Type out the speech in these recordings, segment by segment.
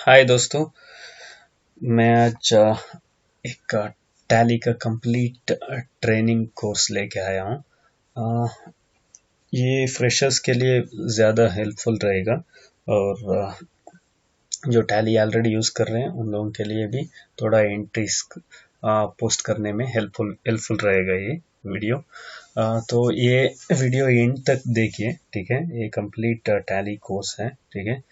हाय दोस्तों। मैं आज एक टैली का कंप्लीट ट्रेनिंग कोर्स लेके आया हूँ। ये फ्रेशर्स के लिए ज़्यादा हेल्पफुल रहेगा और जो टैली ऑलरेडी यूज़ कर रहे हैं उन लोगों के लिए भी थोड़ा एंट्रीज पोस्ट करने में हेल्पफुल रहेगा ये वीडियो। तो ये वीडियो एंड तक देखिए, ठीक है। ये कंप्लीट टैली कोर्स है, ठीक है।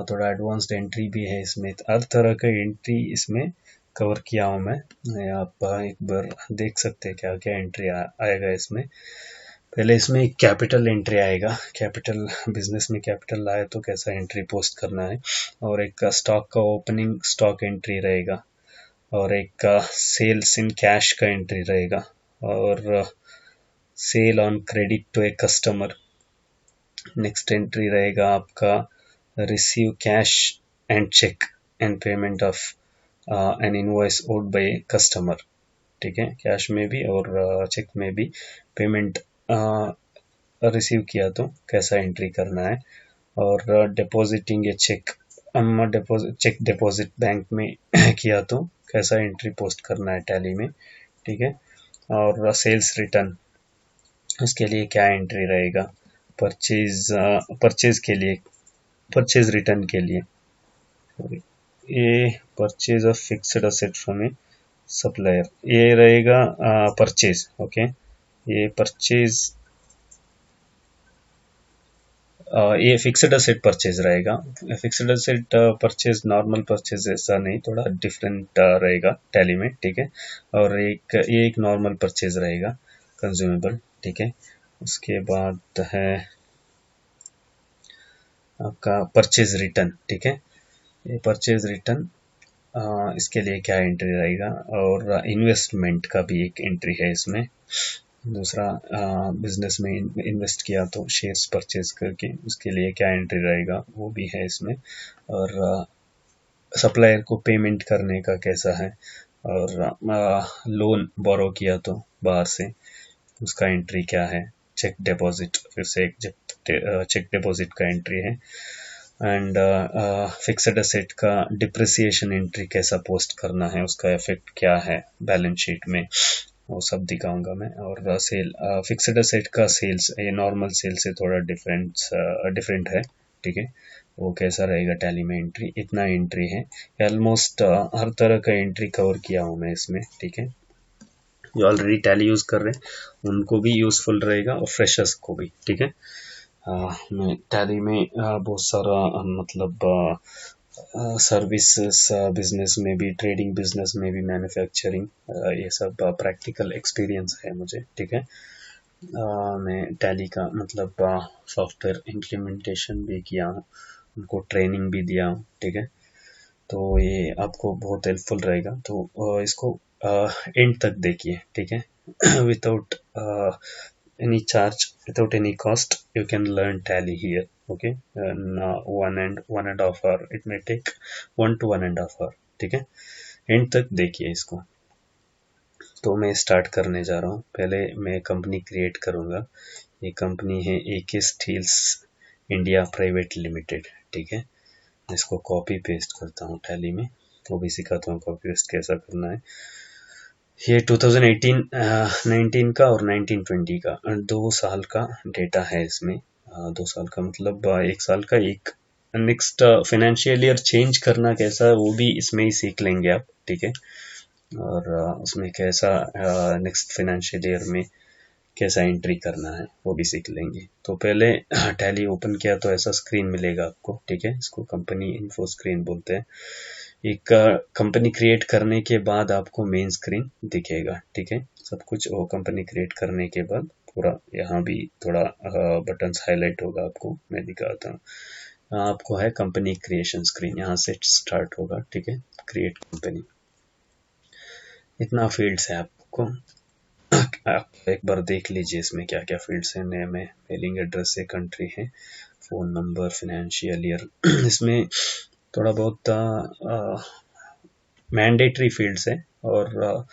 थोड़ा एडवांस्ड एंट्री भी है इसमें, हर तरह का एंट्री इसमें कवर किया हूँ मैं। आप एक बार देख सकते हैं क्या क्या एंट्री आएगा इसमें। पहले इसमें एक कैपिटल एंट्री आएगा, कैपिटल बिजनेस में कैपिटल आए तो कैसा एंट्री पोस्ट करना है, और एक स्टॉक का ओपनिंग स्टॉक एंट्री रहेगा, और एक सेल्स इन कैश का एंट्री रहेगा, और sale on credit to a customer. Next entry रहेगा आपका receive cash and check and payment of an invoice owed by customer, ठीक है। कैश में भी और चेक में भी पेमेंट रिसीव किया तो कैसा एंट्री करना है, और डिपॉजिटिंग ए चेक, हम चेक डिपॉजिट बैंक में किया तो कैसा एंट्री पोस्ट करना है टैली में, ठीक है। और सेल्स रिटर्न, उसके लिए क्या एंट्री रहेगा, परचेज के लिए, परचेज रिटर्न के लिए, ये purchase of fixed asset from a supplier, ये रहेगा परचेज, ओके। ये परचेज, ये फिक्स्ड असेट परचेज रहेगा। Fixed asset purchase normal purchase ऐसा नहीं, थोड़ा डिफरेंट रहेगा टैली में, ठीक है। और ये एक नॉर्मल परचेज रहेगा, कंज्यूमेबल, ठीक है। उसके बाद है आपका परचेज रिटर्न, ठीक है। ये परचेज रिटर्न, इसके लिए क्या एंट्री रहेगा, और इन्वेस्टमेंट का भी एक एंट्री है इसमें। दूसरा, बिजनेस में इन्वेस्ट किया तो शेयर्स परचेज करके उसके लिए क्या एंट्री रहेगा वो भी है इसमें। और सप्लायर को पेमेंट करने का कैसा है, और लोन बोरो किया तो बाहर से उसका एंट्री क्या है। चेक डिपॉजिट, फिर से एक चेक डिपॉजिट का एंट्री है। एंड फिक्स्ड असेट का डिप्रिसिएशन एंट्री कैसा पोस्ट करना है, उसका इफेक्ट क्या है बैलेंस शीट में, वो सब दिखाऊंगा मैं। और सेल, फिक्स्ड असेट का सेल्स, ये नॉर्मल सेल से थोड़ा डिफरेंट है, ठीक है। वो कैसा रहेगा टैली में एंट्री, इतना एंट्री है। ऑलमोस्ट हर तरह का एंट्री कवर किया हूँ मैं इसमें, ठीक है। जो ऑलरेडी टैली यूज कर रहे हैं उनको भी यूजफुल रहेगा और फ्रेशर्स को भी, ठीक है। मैं टैली में बहुत सारा मतलब सर्विसेज बिजनेस में भी, ट्रेडिंग बिजनेस में भी, मैन्युफैक्चरिंग, ये सब प्रैक्टिकल एक्सपीरियंस है मुझे, ठीक है। मैं टैली का मतलब सॉफ्टवेयर इम्प्लीमेंटेशन भी किया हूँ, उनको ट्रेनिंग भी दिया हूँ, ठीक है। तो ये आपको बहुत हेल्पफुल रहेगा, तो इसको एंड तक देखिए, ठीक है। Without any charge, without any cost, you can learn tally here, okay. 1.5 hour, it may take 1 to 1.5 hour, ठीक है। एंड तक देखिए इसको। तो मैं स्टार्ट करने जा रहा हूँ। पहले मैं कंपनी क्रिएट करूँगा। ये कंपनी है AK steels India private limited, ठीक है। इसको कॉपी पेस्ट करता हूँ टैली में, वो भी सिखाता हूँ कॉपी पेस्ट कैसा करना है। ये 2018 19 का और 1920 का 2 साल का डेटा है इसमें। 2 साल का मतलब 1 साल का, एक नेक्स्ट फाइनेंशियल ईयर चेंज करना कैसा वो भी इसमें ही सीख लेंगे आप, ठीक है। और उसमें कैसा नेक्स्ट फाइनेंशियल ईयर में कैसा एंट्री करना है वो भी सीख लेंगे। तो पहले टैली ओपन किया तो ऐसा स्क्रीन मिलेगा आपको, ठीक है। इसको कंपनी इन्फो स्क्रीन बोलते हैं। एक कंपनी क्रिएट करने के बाद आपको मेन स्क्रीन दिखेगा, ठीक है। सब कुछ वो कंपनी क्रिएट करने के बाद पूरा, यहाँ भी थोड़ा बटन्स हाईलाइट होगा, आपको मैं दिखाता हूँ। आपको है कंपनी क्रिएशन स्क्रीन, यहाँ से स्टार्ट होगा, ठीक है। क्रिएट कंपनी, इतना फील्ड्स है आपको। आप एक बार देख लीजिए इसमें क्या क्या फील्ड्स हैं। नेम है, मेलिंग एड्रेस है, कंट्री है, फोन नंबर, फाइनेंशियल ईयर। इसमें थोड़ा बहुत मैंडेटरी फील्ड्स है, और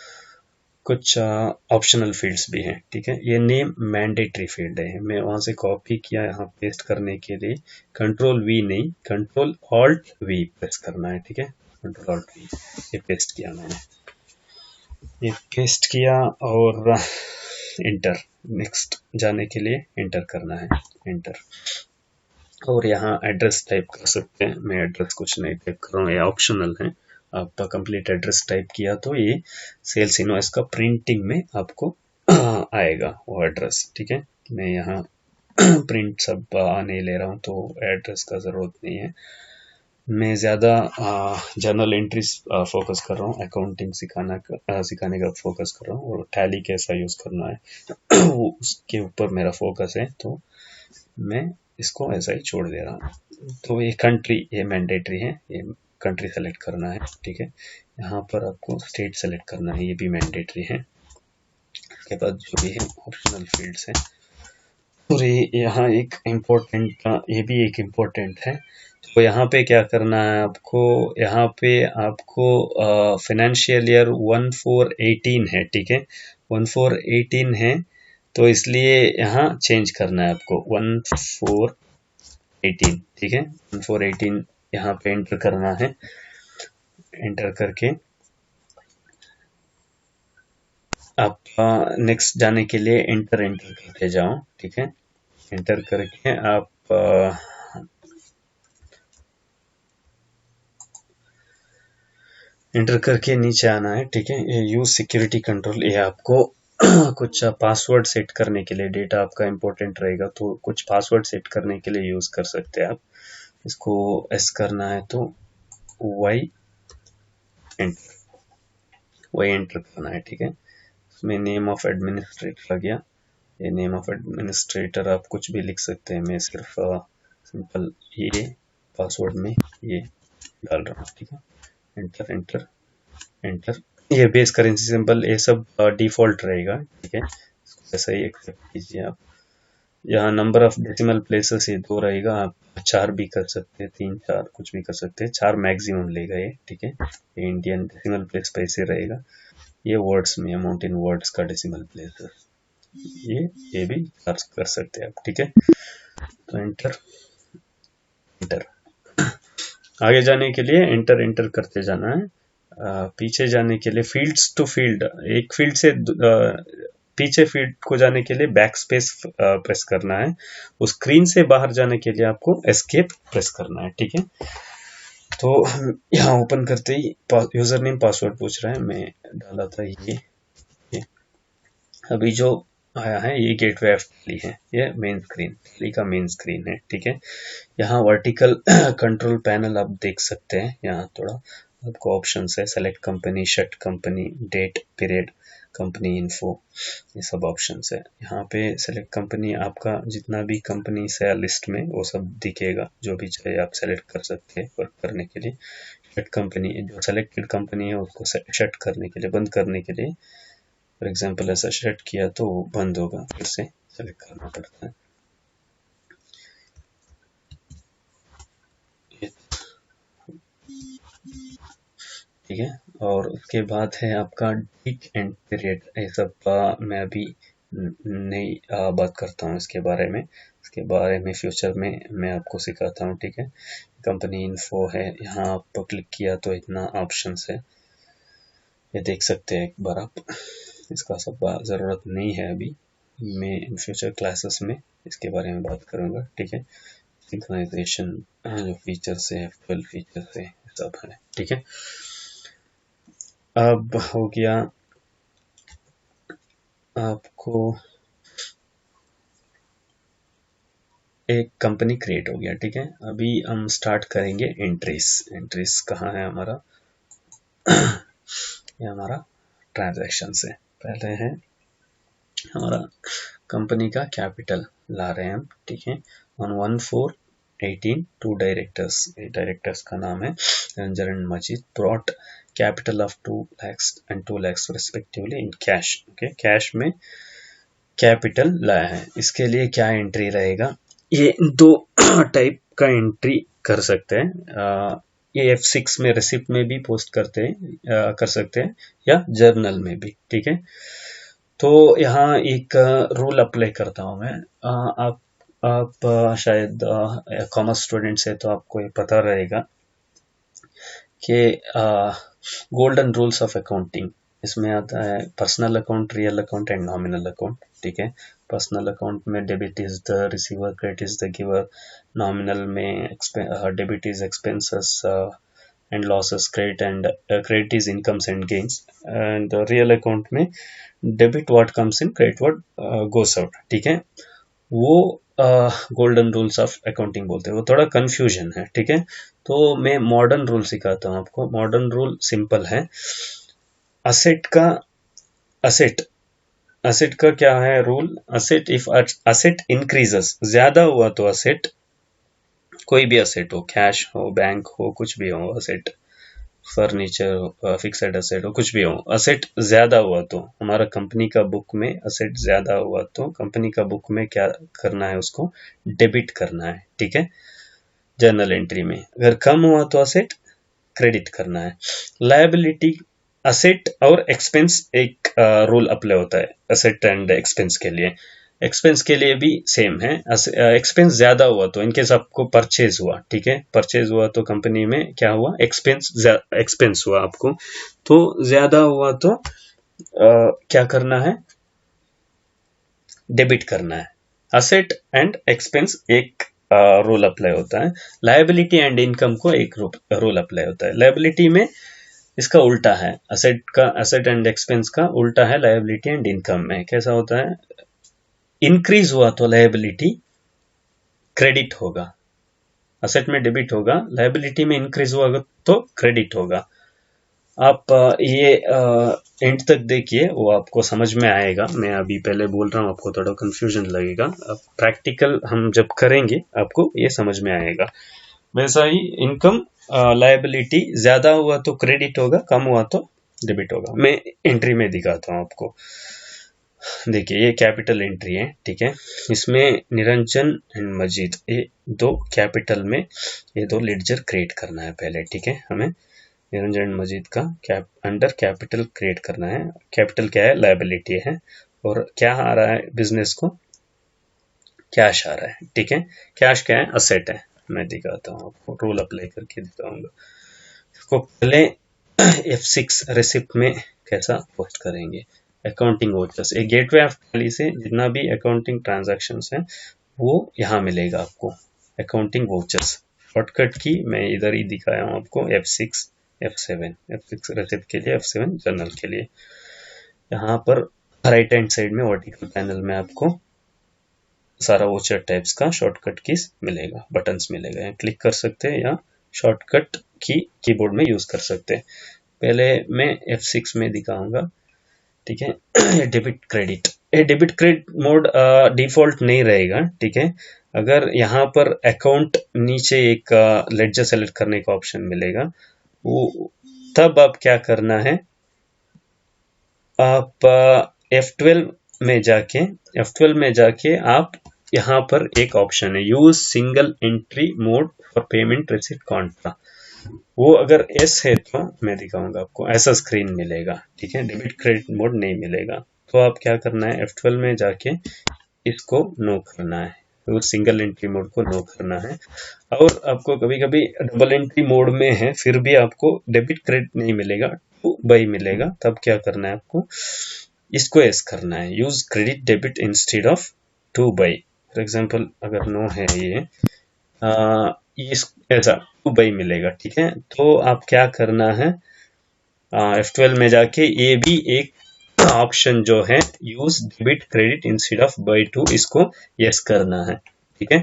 कुछ ऑप्शनल फील्ड्स भी हैं, ठीक है। ये नेम मैंडेटरी फील्ड है, मैं वहां से कॉपी किया, यहाँ पेस्ट करने के लिए कंट्रोल वी नहीं, कंट्रोल ऑल्ट वी प्रेस करना है, ठीक है। कंट्रोल ऑल्ट वी, ये पेस्ट किया मैंने, ये पेस्ट किया और इंटर, नेक्स्ट जाने के लिए इंटर करना है, इंटर। और यहाँ एड्रेस टाइप कर सकते हैं, मैं एड्रेस कुछ नहीं टाइप कर रहा हूँ, ये ऑप्शनल है। आपका कंप्लीट एड्रेस टाइप किया तो ये सेल्स इनवॉइस का प्रिंटिंग में आपको आएगा वो एड्रेस, ठीक है। मैं यहाँ प्रिंट सब नहीं ले रहा हूँ, तो एड्रेस का ज़रूरत नहीं है। मैं ज़्यादा जर्नल एंट्रीज फोकस कर रहा हूँ, अकाउंटिंग सिखाने का फोकस कर रहा हूँ, और टैली कैसा यूज़ करना है उसके ऊपर मेरा फोकस है, तो मैं इसको ऐसा ही छोड़ दे रहा हूँ। तो ये कंट्री, ये मैंडेटरी है, ये कंट्री सेलेक्ट करना है, ठीक है। यहाँ पर आपको स्टेट सेलेक्ट करना है, ये भी मैंडेटरी है। इसके बाद जो भी है ऑप्शनल फील्ड्स है। और ये यहाँ एक इम्पोर्टेंट, ये भी एक इम्पोर्टेंट है। तो यहाँ पे क्या करना है आपको, यहाँ पे आपको फाइनेंशियल ईयर 1418 है, ठीक है, 1418 है, तो इसलिए यहाँ चेंज करना है आपको 1418, ठीक है। 1418 यहाँ पे एंटर करना है, एंटर करके आप नेक्स्ट जाने के लिए एंटर करते जाओ, ठीक है। एंटर करके आप एंटर करके नीचे आना है, ठीक है। ये यूज सिक्योरिटी कंट्रोल, ये आपको कुछ पासवर्ड सेट करने के लिए, डेटा आपका इंपॉर्टेंट रहेगा तो कुछ पासवर्ड सेट करने के लिए यूज कर सकते हैं आप। इसको एस करना है तो वाई एंटर करना है, ठीक है। इसमें नेम ऑफ एडमिनिस्ट्रेटर आ गया, ये नेम ऑफ एडमिनिस्ट्रेटर आप कुछ भी लिख सकते हैं, मैं सिर्फ सिंपल ये पासवर्ड में ये डाल रहा हूँ, ठीक है। एंटर एंटर एंटर, ये बेस करेंसी सिंबल ये सब डिफॉल्ट रहेगा, ठीक है। इसको ऐसा ही एक्सेप्ट कीजिए आप। यहाँ नंबर ऑफ डेसिमल प्लेसेस ये 2 रहेगा, आप 4 भी कर सकते हैं, 3 4 कुछ भी कर सकते हैं, 4 मैक्सिमम लेगा ये, ठीक है। ये इंडियन डेसिमल प्लेस पे ऐसे रहेगा। ये वर्ड्स में अमाउंट इन वर्ड्स का डेसिमल प्लेसेस, ये भी कर सकते हैं आप, ठीक है। तो एंटर एंटर, आगे जाने के लिए एंटर एंटर करते जाना है। पीछे जाने के लिए फील्ड्स टू फील्ड, एक फील्ड से पीछे फील्ड को जाने के लिए बैक स्पेस प्रेस करना है, उस स्क्रीन से बाहर जाने के लिए आपको एस्केप प्रेस करना है, ठीक है। तो यहाँ ओपन करते ही यूजर नेम पासवर्ड पूछ रहा है, मैं डाला था ये। अभी जो आया है ये गेटवे ऑफ टैली है, ये मेन स्क्रीन, टैली का मेन स्क्रीन है, ठीक है। यहाँ वर्टिकल कंट्रोल पैनल आप देख सकते हैं, यहाँ थोड़ा आपको ऑप्शन है, select company, shut company, date period, company info, ये सब ऑप्शन है। यहाँ पे सेलेक्ट कंपनी, आपका जितना भी कंपनी है लिस्ट में वो सब दिखेगा, जो भी चाहिए आप सेलेक्ट कर सकते हैं वर्क करने के लिए। शट कंपनी, जो सेलेक्टेड कंपनी है उसको शट करने के लिए, बंद करने के लिए, फॉर एग्जाम्पल ऐसा शट किया तो बंद होगा, फिर से सेलेक्ट करना पड़ता है। ठीक है, और उसके बाद है आपका डेट एंड पीरियड, ये सब मैं अभी नहीं बात करता हूँ इसके बारे में, फ्यूचर में मैं आपको सिखाता हूँ, ठीक है। कंपनी इन्फो है, यहाँ आप क्लिक किया तो इतना ऑप्शंस है, ये देख सकते हैं एक बार आप, इसका सब ज़रूरत नहीं है अभी, मैं इन फ्यूचर क्लासेस में इसके बारे में बात करूँगा, ठीक है। सिंक्रोनाइजेशन जो फीचर्स है, 12 फीचर्स है, सब है, ठीक है। अब हो गया आपको, एक कंपनी क्रिएट हो गया, ठीक है। अभी हम स्टार्ट करेंगे एंट्रीज। एंट्रीज कहाँ है हमारा ये हमारा ट्रांजैक्शन है, पहले है हमारा कंपनी का कैपिटल ला रहे हैं हम, ठीक है। ऑन 1418 2 डायरेक्टर्स का नाम है Ranjan and Majid, brought capital of 2 lakhs and 2 lakhs respectively in cash, okay. Cash में कैपिटल लाया है, इसके लिए क्या एंट्री रहेगा, ये 2 टाइप का एंट्री कर सकते हैं। ये F6 में रिसिप्ट में भी पोस्ट करते हैं, कर सकते हैं, या जर्नल में भी, ठीक है। तो यहाँ एक रूल अप्लाई करता हूँ मैं। आप शायद कॉमर्स स्टूडेंट्स है तो आपको ये पता रहेगा कि गोल्डन रूल्स ऑफ अकाउंटिंग, इसमें आता है personal account, real account and nominal account, ठीक है। पर्सनल अकाउंट में debit is the receiver, credit is the giver. Nominal में debit is expenses and losses, credit is incomes and gains. And real account में debit what comes in, credit what goes out, ठीक है। वो golden rules of accounting बोलते हैं, वो थोड़ा confusion है, ठीक है। तो मैं मॉडर्न रूल सिखाता हूँ आपको। मॉडर्न रूल सिंपल है। असेट का असेट का क्या है rule? Asset, if asset increases, ज्यादा हुआ तो असेट, कोई भी असेट हो, कैश हो, बैंक हो, कुछ भी हो, असेट, फर्नीचर, फिक्सेड असेट हो, कुछ भी हो, असेट ज्यादा हुआ तो, हमारा कंपनी का बुक में असेट ज्यादा हुआ तो कंपनी का बुक में क्या करना है, उसको डेबिट करना है, ठीक है, जर्नल एंट्री में। अगर कम हुआ तो असेट क्रेडिट करना है। लायबिलिटी, असेट और एक्सपेंस एक रूल अप्लाई होता है असेट एंड एक्सपेंस के लिए। एक्सपेंस के लिए भी सेम है। एक्सपेंस ज्यादा हुआ तो, इनकेस आपको परचेज हुआ, ठीक है, परचेज हुआ तो कंपनी में क्या हुआ, एक्सपेंस हुआ आपको, तो ज्यादा हुआ तो क्या करना है, डेबिट करना है। असेट एंड एक्सपेंस एक रूल अप्लाई होता है। लायबिलिटी एंड इनकम को एक रूल अप्लाई होता है। लायबिलिटी में इसका उल्टा है, असेट एंड एक्सपेंस का उल्टा है लायबिलिटी एंड इनकम में। कैसा होता है, इंक्रीज हुआ तो लायबिलिटी क्रेडिट होगा, असेट में डेबिट होगा, लायबिलिटी में इंक्रीज हुआ तो क्रेडिट होगा। आप ये एंड तक देखिए, वो आपको समझ में आएगा। मैं अभी पहले बोल रहा हूँ, आपको थोड़ा कंफ्यूजन लगेगा, अब प्रैक्टिकल हम जब करेंगे आपको ये समझ में आएगा। वैसा ही इनकम, लायबिलिटी ज्यादा हुआ तो क्रेडिट होगा, कम हुआ तो डेबिट होगा। मैं एंट्री में दिखाता हूँ आपको। देखिए ये कैपिटल एंट्री है, ठीक है। इसमें निरंजन एंड मजीद, ये दो कैपिटल में, ये दो लेडजर क्रिएट करना है पहले, ठीक है। हमें निरंजन एंड मजीद का अंडर कैपिटल क्रिएट करना है। कैपिटल क्या है, लायबिलिटी है, और क्या आ रहा है बिजनेस को, कैश आ रहा है, ठीक है। कैश क्या है, असेट है। मैं दिखाता हूँ आपको, रूल अप्लाई करके दिखाऊंगा इसको। पहले F6 रेसिप्ट में कैसा पोस्ट करेंगे, अकाउंटिंग वोचर्स, एक गेटवे ऑफ टैली से जितना भी अकाउंटिंग ट्रांजैक्शंस हैं वो यहाँ मिलेगा आपको, अकाउंटिंग वोचर्स। शॉर्टकट की मैं इधर ही दिखाया हूँ आपको, F6 F7, F6 रेसिप्ट के लिए, F7 जर्नल के लिए। यहाँ पर राइट हैंड साइड में वर्टिकल पैनल में आपको सारा वोचर टाइप्स का शॉर्टकट कीज मिलेगा, बटन्स मिलेगा, क्लिक कर सकते हैं या शॉर्टकट की कीबोर्ड में यूज कर सकते हैं। पहले मैं F6 में दिखाऊंगा, ठीक है। ये डेबिट क्रेडिट, ये डेबिट क्रेडिट मोड डिफॉल्ट नहीं रहेगा, ठीक है। अगर यहाँ पर अकाउंट नीचे एक लेडजर सेलेक्ट करने का ऑप्शन मिलेगा, वो तब आप क्या करना है, आप F12 में जाके आप यहाँ पर एक ऑप्शन है, use single entry mode for payment receipt Contra. वो अगर एस है तो मैं दिखाऊंगा आपको, ऐसा स्क्रीन मिलेगा, ठीक है, डेबिट क्रेडिट मोड नहीं मिलेगा। तो आप क्या करना है, F12 में जाके इसको नो करना है, तो सिंगल एंट्री मोड को नो करना है। और आपको कभी कभी डबल एंट्री मोड में है फिर भी आपको डेबिट क्रेडिट नहीं मिलेगा, टू बाई मिलेगा, तब क्या करना है आपको, इसको एस करना है, use credit debit instead of two by. For example अगर नो है ये ऐसा टू बाई मिलेगा, ठीक है। तो आप क्या करना है, F12 में जाके ये भी एक ऑप्शन जो है, use debit credit instead of by two, इसको यस करना है, ठीक है।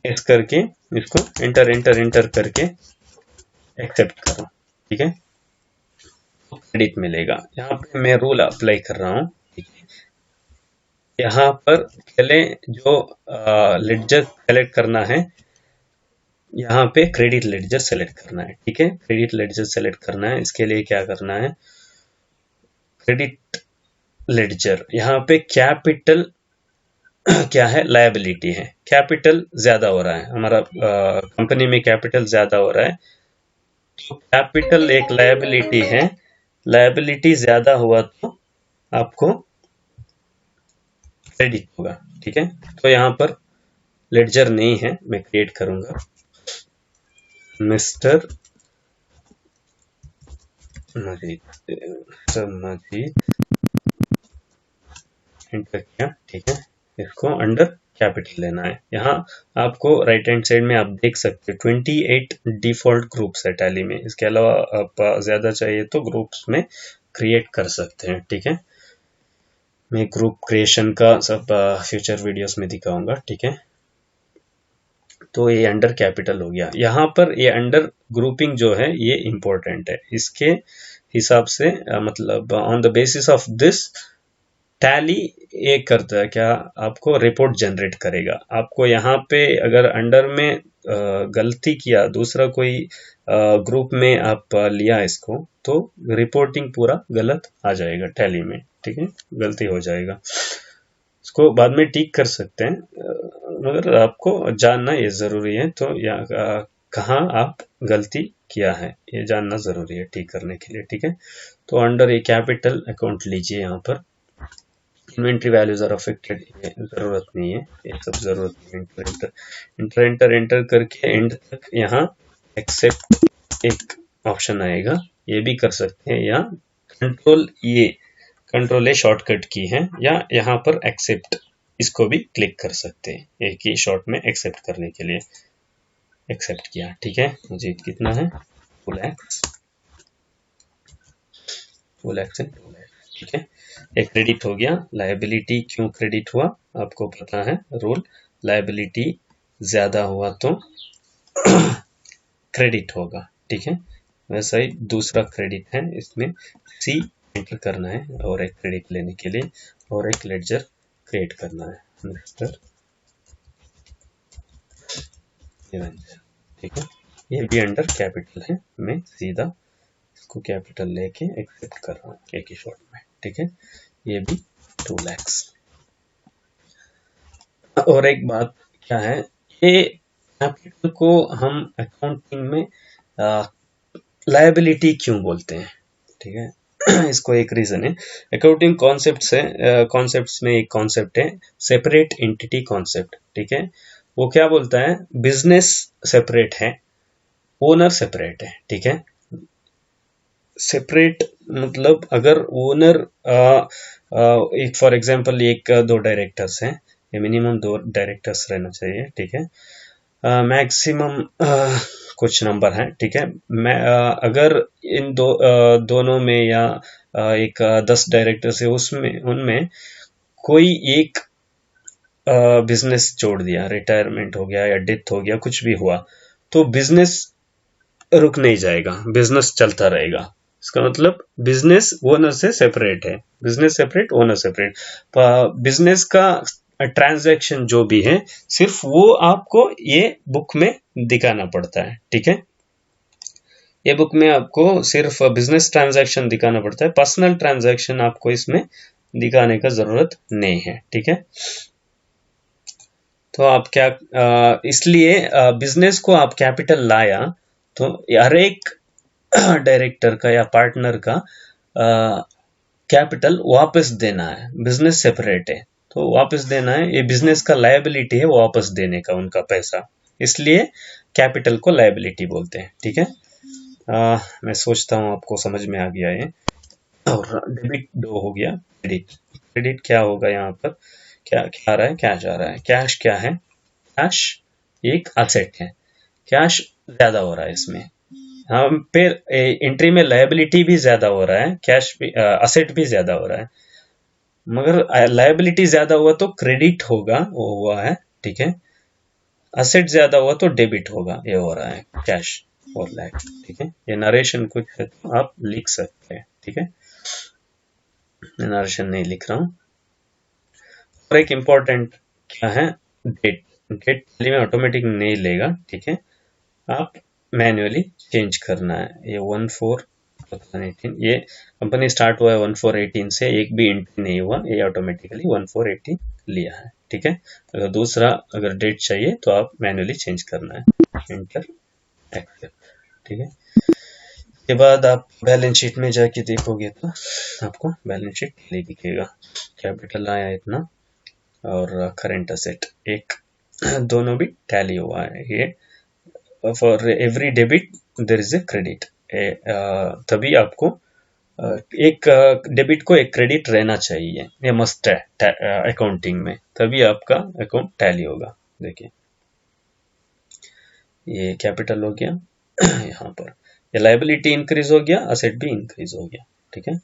यस करके इसको एंटर करके एक्सेप्ट करो, ठीक है, तो क्रेडिट मिलेगा। यहाँ पे मैं रूल अप्लाई कर रहा हूँ, ठीक है। यहाँ पर पहले जो लेडजर सेलेक्ट करना है, यहाँ पे क्रेडिट लेडजर सेलेक्ट करना है, ठीक है। क्रेडिट लेडजर सेलेक्ट करना है, इसके लिए क्या करना है, क्रेडिट लेडजर, यहाँ पे कैपिटल क्या है, लायबिलिटी है, कैपिटल ज्यादा हो रहा है हमारा, कंपनी में कैपिटल ज्यादा हो रहा है, तो कैपिटल एक लायबिलिटी है, लायबिलिटी ज्यादा हुआ तो आपको क्रेडिट होगा, ठीक है। तो यहाँ पर लेडजर नहीं है, मैं क्रिएट करूंगा मिस्टर मजीद, एंटर किया, ठीक है। इसको अंडर कैपिटल लेना है। यहाँ आपको राइट हैंड साइड में आप देख सकते हैं 28 डिफॉल्ट ग्रुप्स है टैली में, इसके अलावा आप ज्यादा चाहिए तो ग्रुप्स में क्रिएट कर सकते हैं, ठीक है। मैं ग्रुप क्रिएशन का सब फ्यूचर वीडियोस में दिखाऊंगा, ठीक है। तो ये अंडर कैपिटल हो गया। यहाँ पर ये अंडर ग्रुपिंग जो है ये इंपॉर्टेंट है, इसके हिसाब से मतलब on the basis of this tally ये करता है क्या, आपको रिपोर्ट जनरेट करेगा। आपको यहाँ पे अगर अंडर में गलती किया, दूसरा कोई ग्रुप में आप लिया इसको, तो रिपोर्टिंग पूरा गलत आ जाएगा टैली में, ठीक है, गलती हो जाएगा। इसको बाद में ठीक कर सकते हैं, मगर आपको जानना ये जरूरी है। तो कहाँ आप गलती किया है ये जानना जरूरी है ठीक करने के लिए, ठीक है। तो अंडर ये कैपिटल अकाउंट लीजिए, यहाँ पर इन्वेंट्री वैल्यूज आर अफेक्टेड, जरूरत नहीं है, ये सब जरूरत नहीं है। एंटर करके एंड तक यहाँ एक्सेप्ट एक ऑप्शन आएगा, ये भी कर सकते हैं, या कंट्रोल ए शॉर्टकट की है, या यहाँ पर एक्सेप्ट इसको भी क्लिक कर सकते हैं एक ही शॉट में एक्सेप्ट करने के लिए। एक्सेप्ट किया, ठीक है। मुझे कितना है 2 lakhs, 2 lakhs and 2 lakhs, ठीक है। एक क्रेडिट हो गया। लायबिलिटी क्यों क्रेडिट हुआ आपको पता है रूल, लायबिलिटी ज्यादा हुआ तो क्रेडिट होगा, ठीक है। वैसा ही दूसरा क्रेडिट है, इसमें सी एंटर करना है और एक क्रेडिट लेने के लिए, और एक लेडजर क्रिएट करना है मिस्टर निरंजन, ठीक है। ये भी अंडर कैपिटल है, मैं सीधा इसको कैपिटल लेके एक्सेप्ट कर रहा हूँ एक ही शॉट में, ठीक है। ये भी 2 lakhs। और एक बात क्या है, ये कैपिटल को हम अकाउंटिंग में लायबिलिटी क्यों बोलते हैं, ठीक है। इसको एक रीजन है, अकाउंटिंग कॉन्सेप्ट्स में एक कॉन्सेप्ट है सेपरेट एंटिटी कॉन्सेप्ट, ठीक है। वो क्या बोलता है, बिजनेस सेपरेट है, ओनर सेपरेट है, ठीक है। सेपरेट मतलब अगर ओनर एक फॉर एग्जांपल एक 2 डायरेक्टर्स हैं, ये मिनिमम 2 डायरेक्टर्स रहना चाहिए, ठीक है। मैक्सिमम कुछ नंबर है, ठीक है। मैं अगर इन दोनों में या एक 10 डायरेक्टर्स है, उसमें उनमें कोई एक बिजनेस जोड़ दिया, रिटायरमेंट हो गया या डेथ हो गया, कुछ भी हुआ, तो बिजनेस रुक नहीं जाएगा, बिजनेस चलता रहेगा। इसका मतलब बिजनेस ओनर से सेपरेट है, business separate owner separate. Business का ट्रांजैक्शन जो भी है सिर्फ वो आपको ये बुक में दिखाना पड़ता है, ठीक है। ये बुक में आपको सिर्फ बिजनेस ट्रांजैक्शन दिखाना पड़ता है, पर्सनल ट्रांजैक्शन आपको इसमें दिखाने का जरूरत नहीं है, ठीक है। तो आप क्या इसलिए बिजनेस को आप कैपिटल लाया तो हर एक डायरेक्टर का या पार्टनर का कैपिटल वापस देना है, बिजनेस सेपरेट है तो वापस देना है, ये बिजनेस का लायबिलिटी है वापस देने का उनका पैसा, इसलिए कैपिटल को लायबिलिटी बोलते हैं, ठीक है। मैं सोचता हूँ आपको समझ में आ गया है। और डेबिट 2 हो गया, क्रेडिट क्या होगा, यहाँ पर क्या आ रहा है, कैश आ रहा है। कैश क्या है, कैश एक असेट है, कैश ज्यादा हो रहा है इसमें, हम फिर एंट्री में लायबिलिटी भी ज्यादा हो रहा है, कैश भी असेट भी ज्यादा हो रहा है, मगर लायबिलिटी ज्यादा हुआ तो क्रेडिट होगा, वो हुआ है, ठीक है। असेट ज्यादा हुआ तो डेबिट होगा, ये हो रहा है कैश 4 लाख, ठीक है। ये नरेशन कुछ है तो आप लिख सकते हैं, ठीक है। मैं नरेशन नहीं लिख रहा हूँ। और एक इम्पोर्टेंट क्या है, डेट में ऑटोमेटिक नहीं लेगा, ठीक है, आप मैन्युअली चेंज करना है। ये 14 2018 ये कंपनी स्टार्ट हुआ है 1418 से, एक भी एंट्री नहीं हुआ, ये ऑटोमेटिकली 1418 लिया है। ठीक है, अगर दूसरा अगर डेट चाहिए तो आप मैन्युअली चेंज करना है, एंटर एक्सेप्ट। ठीक है, के बाद आप बैलेंस शीट में जाके देखोगे तो आपको बैलेंस शीट नहीं दिखेगा, कैपिटल आया इतना और करंट असेट एक दोनों भी टैली हुआ है। ये for every debit there is a credit, तभी आपको एक डेबिट को एक क्रेडिट रहना चाहिए, ये मस्ट है अकाउंटिंग में, तभी आपका अकाउंट टैली होगा। देखिए ये कैपिटल हो गया यहाँ पर, ये लायबिलिटी इंक्रीज हो गया, असेट भी इंक्रीज हो गया। ठीक है,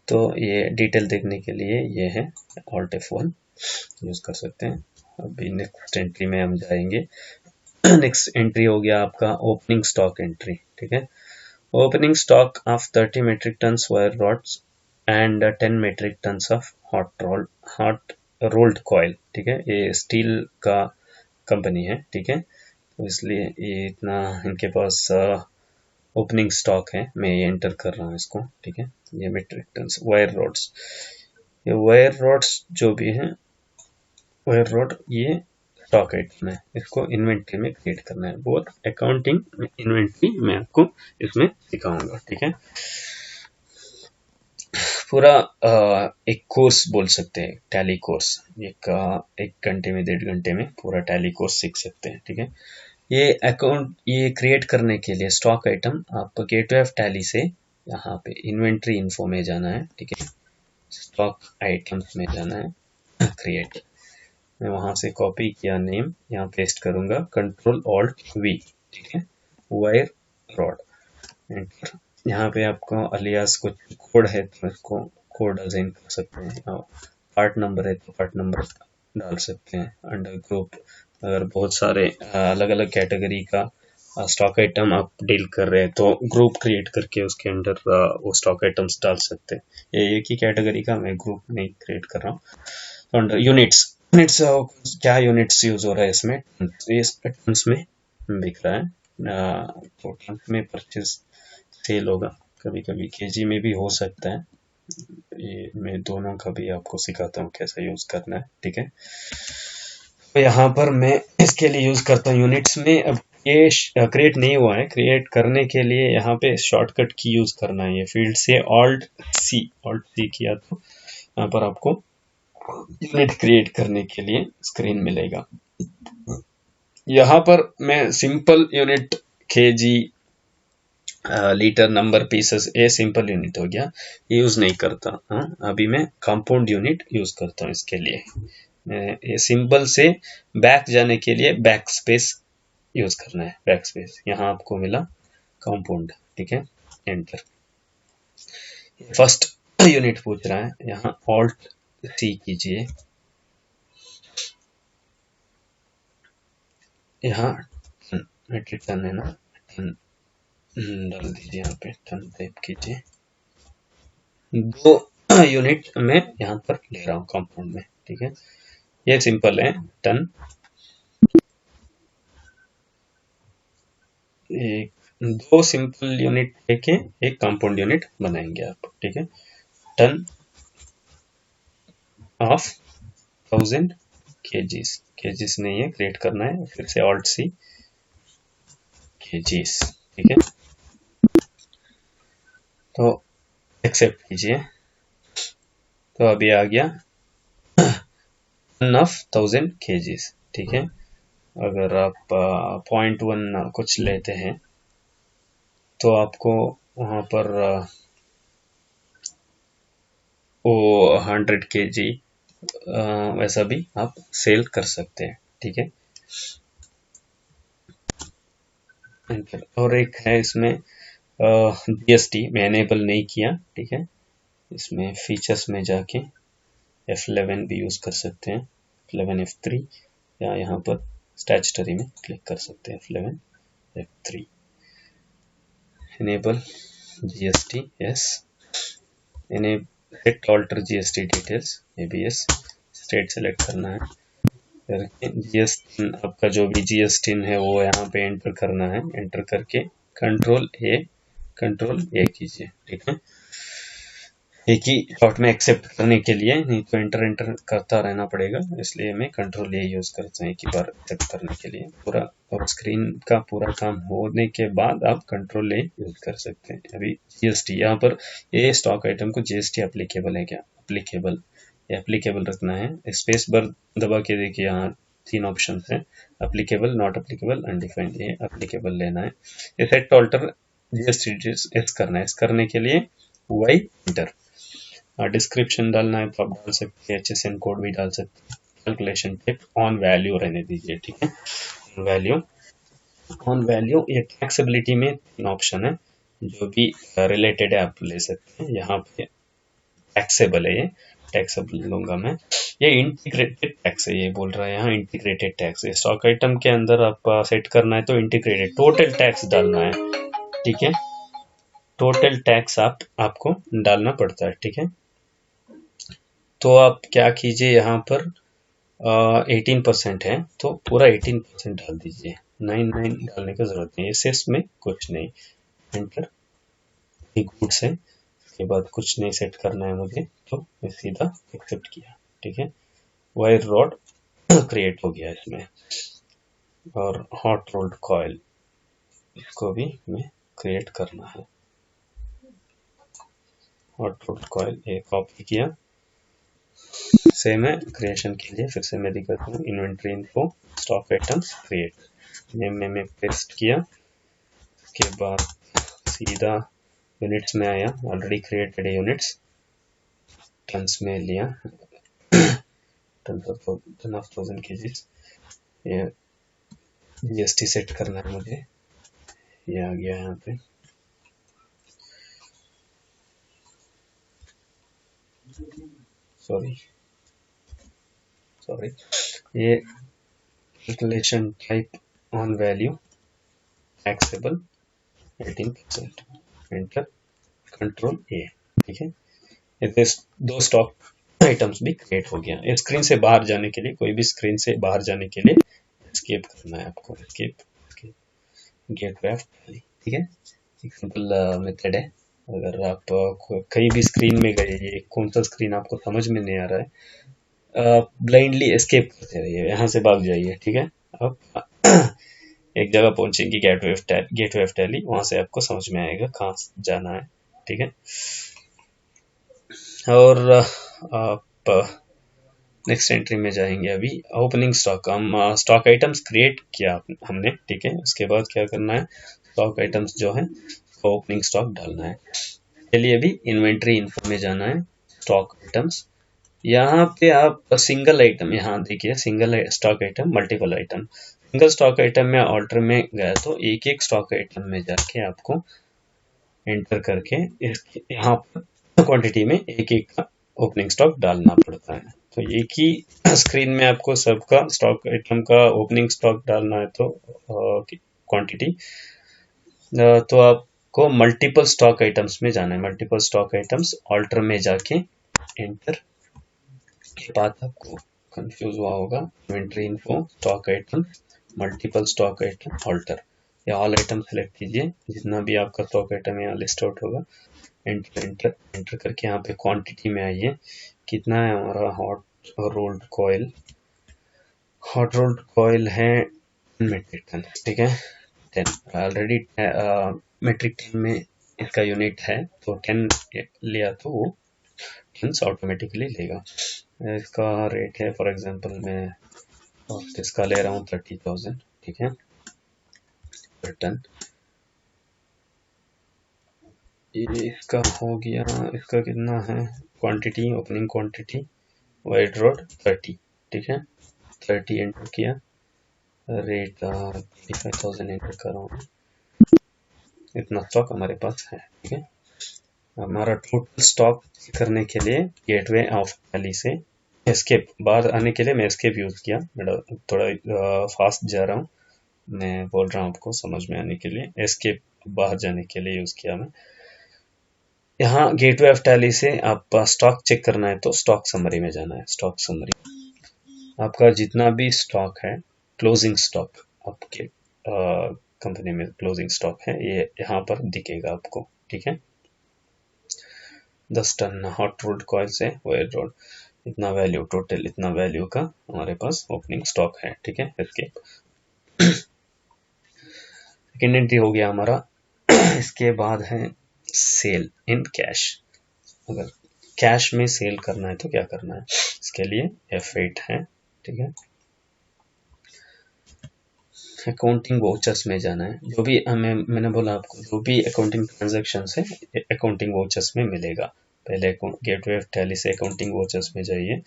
तो ये डिटेल देखने के लिए ये है Alt F1 यूज कर सकते हैं। अभी नेक्स्ट एंट्री में हम जाएंगे। नेक्स्ट एंट्री हो गया आपका ओपनिंग स्टॉक एंट्री। ठीक है, opening stock of 30 metric tons wire rods and 10 metric tons of hot rolled coil। ठीक है, ये स्टील का कंपनी है। ठीक है, तो इसलिए ये इतना इनके पास ओपनिंग स्टॉक है, मैं ये एंटर कर रहा हूँ इसको। ठीक है, ये मेट्रिक टन्स वायर रोड्स, ये वायर रोड्स जो भी हैं, वायर रोड ये स्टॉक आइटम है, इसको इन्वेंट्री में क्रिएट करना है। बहुत अकाउंटिंग इन्वेंट्री मैं आपको इसमें सिखाऊंगा। ठीक है, पूरा एक कोर्स बोल सकते हैं, टैली कोर्स, एक घंटे में 1.5 घंटे में पूरा टैली कोर्स सीख सकते हैं। ठीक है, ये अकाउंट ये क्रिएट करने के लिए स्टॉक आइटम आप गेटवे ऑफ टैली से यहाँ पे इन्वेंट्री इन्फो में जाना है। ठीक है, स्टॉक आइटम्स में जाना है, क्रिएट, मैं वहां से कॉपी किया नेम, यहाँ पेस्ट करूंगा, कंट्रोल ऑल्ट वी। ठीक है, वायर रॉड एंटर। यहाँ पे आपको अलियास कुछ कोड है तो इसको कोड असाइन कर सकते हैं, पार्ट नंबर है तो पार्ट नंबर डाल सकते हैं। अंडर ग्रुप, अगर बहुत सारे अलग अलग कैटेगरी का स्टॉक आइटम आप डील कर रहे हैं तो ग्रुप क्रिएट करके उसके अंडर वो स्टॉक आइटम्स डाल सकते हैं। ये एक ही कैटेगरी का मैं ग्रुप नहीं क्रिएट कर रहा हूँ। अंडर यूनिट्स, क्या यूनिट्स यूज हो रहा है इसमें, टन्स में बिक रहा है, तो टन्स में परचेज सेल होगा, कभी कभी केजी में भी हो सकता है। ये मैं दोनों का भी आपको सिखाता हूँ कैसा यूज करना है। ठीक है, तो यहाँ पर मैं इसके लिए यूज करता हूँ यूनिट्स में। अब ये क्रिएट नहीं हुआ है, क्रिएट करने के लिए यहाँ पे शॉर्टकट की यूज करना है, ये फील्ड से ऑल्ट सी किया तो यहाँ पर आपको यूनिट क्रिएट करने के लिए स्क्रीन मिलेगा। यहाँ पर मैं simple unit KG litre number pieces, ये सिंपल यूनिट हो गया, यूज नहीं करता। अभी मैं कंपाउंड यूनिट यूज करता हूँ इसके लिए। ये सिंपल से बैक जाने के लिए बैक स्पेस यूज करना है, बैक स्पेस, यहाँ आपको मिला कंपाउंड। ठीक है, एंटर। फर्स्ट यूनिट पूछ रहा है, यहाँ ऑल्ट सी कीजिए, यहाँ मेट्रिक टन है ना, टन डाल दीजिए, यहाँ पे टन टाइप कीजिए। 2 यूनिट में यहाँ पर ले रहा हूँ कंपाउंड में। ठीक है, ये सिंपल है, टन, एक 2 सिंपल यूनिट लेके एक कंपाउंड यूनिट बनाएंगे आप। ठीक है, टन ऑफ 1000 केजीस नहीं है, क्रिएट करना है, फिर से ऑल्ट सी केजीस। ठीक है, तो एक्सेप्ट कीजिए, तो अभी आ गया टन ऑफ 1000 केजीस। ठीक है, अगर आप 0.1 कुछ लेते हैं तो आपको वहां पर वो 100 केजी वैसा भी आप सेल कर सकते हैं। ठीक है, और एक है इसमें जीएसटी मैं एनेबल नहीं किया। ठीक है, इसमें फीचर्स में जाके F11 भी यूज कर सकते हैं, F11 F3, या यहाँ पर स्टैट्यूटरी में क्लिक कर सकते हैं, F11 F3, enable GST, yes, enable set alter GST details, ABS state select करना है, करके GST आपका जो भी GST है वो यहाँ पे एंटर करना है, एंटर करके कंट्रोल A कंट्रोल ए कीजिए, ठीक है। एक ही शॉट में एक्सेप्ट करने के लिए, नहीं तो एंटर एंटर करता रहना पड़ेगा, इसलिए मैं कंट्रोल ए यूज करता हूँ एक ही बार एक्सेप्ट करने के लिए पूरा। और स्क्रीन का पूरा काम होने के बाद आप कंट्रोल ए यूज कर सकते हैं। अभी जीएसटी यहाँ पर ये स्टॉक आइटम को जीएसटी एप्लीकेबल है क्या, एप्लीकेबल, एप्लीकेबल रखना है। स्पेस बार दबा के देखिए, यहाँ 3 ऑप्शन है, एप्लीकेबल, नॉट एप्लीकेबल, अनडिफाइंड। ये एप्लीकेबल लेना है। ये सेट ऑल्टर जीएसटी एस करना है। इस करने के लिए वाई इंटर, डिस्क्रिप्शन डालना है तो आप डाल सकते हैं, HSN कोड भी डाल सकते हैं। कैलकुलेशन टिप ऑन वैल्यू रहने दीजिए, ठीक है। वैल्यू, ऑन वैल्यू, ये टैक्सेबिलिटी में 3 ऑप्शन है, जो भी रिलेटेड है आप ले सकते हैं। यहाँ पे टैक्सेबल है, ये टैक्सेबल लूंगा मैं। ये इंटीग्रेटेड टैक्स है, ये बोल रहा है यहाँ इंटीग्रेटेड टैक्स है। स्टॉक आइटम के अंदर आप सेट करना है तो इंटीग्रेटेड टोटल टैक्स डालना है, ठीक है। टोटल टैक्स आपको डालना पड़ता है, ठीक है। तो आप क्या कीजिए, यहाँ पर 18% है तो पूरा 18% डाल दीजिए, 99 डालने की जरूरत नहीं है, सेस में कुछ नहीं। एंटर, गुड से के बाद कुछ नहीं सेट करना है मुझे, तो मैं सीधा एक्सेप्ट किया, ठीक है। वायर रॉड क्रिएट हो गया इसमें, और हॉट रोल्ड कॉयल इसको भी मैं क्रिएट करना है। हॉट रोल्ड कॉयल एक कॉपी किया, सेम है। क्रिएशन के लिए फिर से मैं दिखाता हूँ, inventory info, stock items, create, name में मैं पेस्ट किया। उसके बाद सीधा यूनिट्स में आया, ऑलरेडी क्रिएटेड है यूनिट्स, टन्स में लिया, टन ऑफ 1000 केजीज। ये जीएसटी सेट करना है मुझे, ये आ गया यहाँ पे। सॉरी, ये calculation type on value taxable 18%, enter, control ए, ठीक है। ये 2 स्टॉक आइटम्स भी क्रिएट हो गया। स्क्रीन से बाहर जाने के लिए, कोई भी स्क्रीन से बाहर जाने के लिए एस्केप करना है आपको, एस्केप, गेट वेफ, ठीक है। एक सिंपल मेथड है। अगर आप कहीं भी स्क्रीन में गए, ये कौन सा स्क्रीन आपको समझ में नहीं आ रहा है, ब्लाइंडली एस्केप करते रहिए, यहाँ से भाग जाइए, ठीक है। आप एक जगह पहुंचेंगे, गेट वेफ टैली, वहां से आपको समझ में आएगा कहाँ जाना है, ठीक है। और आप नेक्स्ट एंट्री में जाएंगे। अभी ओपनिंग स्टॉक, हम स्टॉक आइटम्स क्रिएट किया हमने, ठीक है। उसके बाद क्या करना है, स्टॉक आइटम्स जो है ओपनिंग स्टॉक डालना है। चलिए अभी इन्वेंट्री इन्फो में जाना है, स्टॉक आइटम्स, यहाँ पे आप सिंगल आइटम, यहाँ देखिए single stock item, multiple item. Single stock item में ऑल्टर में गया तो एक एक स्टॉक आइटम में जाके आपको एंटर करके यहाँ पर क्वांटिटी में एक एक का ओपनिंग स्टॉक डालना पड़ता है। तो एक ही स्क्रीन में आपको सबका स्टॉक आइटम का ओपनिंग स्टॉक डालना है, तो क्वांटिटी, तो आपको मल्टीपल स्टॉक आइटम्स में जाना है। मल्टीपल स्टॉक आइटम्स ऑल्टर में जाके एंटर के बाद आपको कंफ्यूज हुआ होगा, inventory info, stock item, multiple stock item, alter, या ऑल आइटम सेलेक्ट कीजिए, जितना भी आपका स्टॉक आइटम यहाँ लिस्ट आउट होगा। एंटर एंटर एंटर करके यहाँ पे क्वांटिटी में आइए, कितना है हमारा hot rolled coil, hot rolled coil है मेट्रिक टन, ठीक है। 10 ऑलरेडी मेट्रिक टन में इसका यूनिट है, तो 10 लिया तो वो टन्स ऑटोमेटिकली लेगा। इसका रेट है, फॉर एग्जांपल मैं इसका ले रहा हूँ 30,000, ठीक है, पर टन। ये इसका हो गया, इसका कितना है quantity, opening quantity wide road 30, ठीक है। 30 एंटर किया, रेट 35,000 एंटर कर रहा हूँ, इतना स्टॉक हमारे पास है, ठीक है। हमारा टोटल स्टॉक करने के लिए गेटवे ऑफ टैली से एस्केप, बाहर आने के लिए मैं एस्केप यूज किया, थोड़ा फास्ट जा रहा हूँ, मैं बोल रहा हूँ आपको समझ में आने के लिए, एस्केप बाहर जाने के लिए यूज किया मैं। यहाँ गेटवे ऑफ टैली से आप स्टॉक चेक करना है तो स्टॉक समरी में जाना है। स्टॉक समरी, आपका जितना भी स्टॉक है, क्लोजिंग स्टॉक आपके कंपनी में क्लोजिंग स्टॉक है, ये यहाँ पर दिखेगा आपको, ठीक है। 10 टन हॉट रोल्ड कॉइल से वायर रोड, इतना वैल्यू, टोटल इतना वैल्यू का हमारे पास ओपनिंग स्टॉक है, ठीक है। इसके सेकेंड एंट्री हो गया हमारा। इसके बाद है सेल इन कैश। अगर कैश में सेल करना है तो क्या करना है, इसके लिए F8 है, ठीक है। अकाउंटिंग वाउचर्स में जाना है, जो भी मैंने बोला आपको, जो भी अकाउंटिंग ट्रांजैक्शन है अकाउंटिंग वाउचर्स में मिलेगा। पहले गेटवे ऑफ टैली से अकाउंटिंग वाउचर्स में जाइए,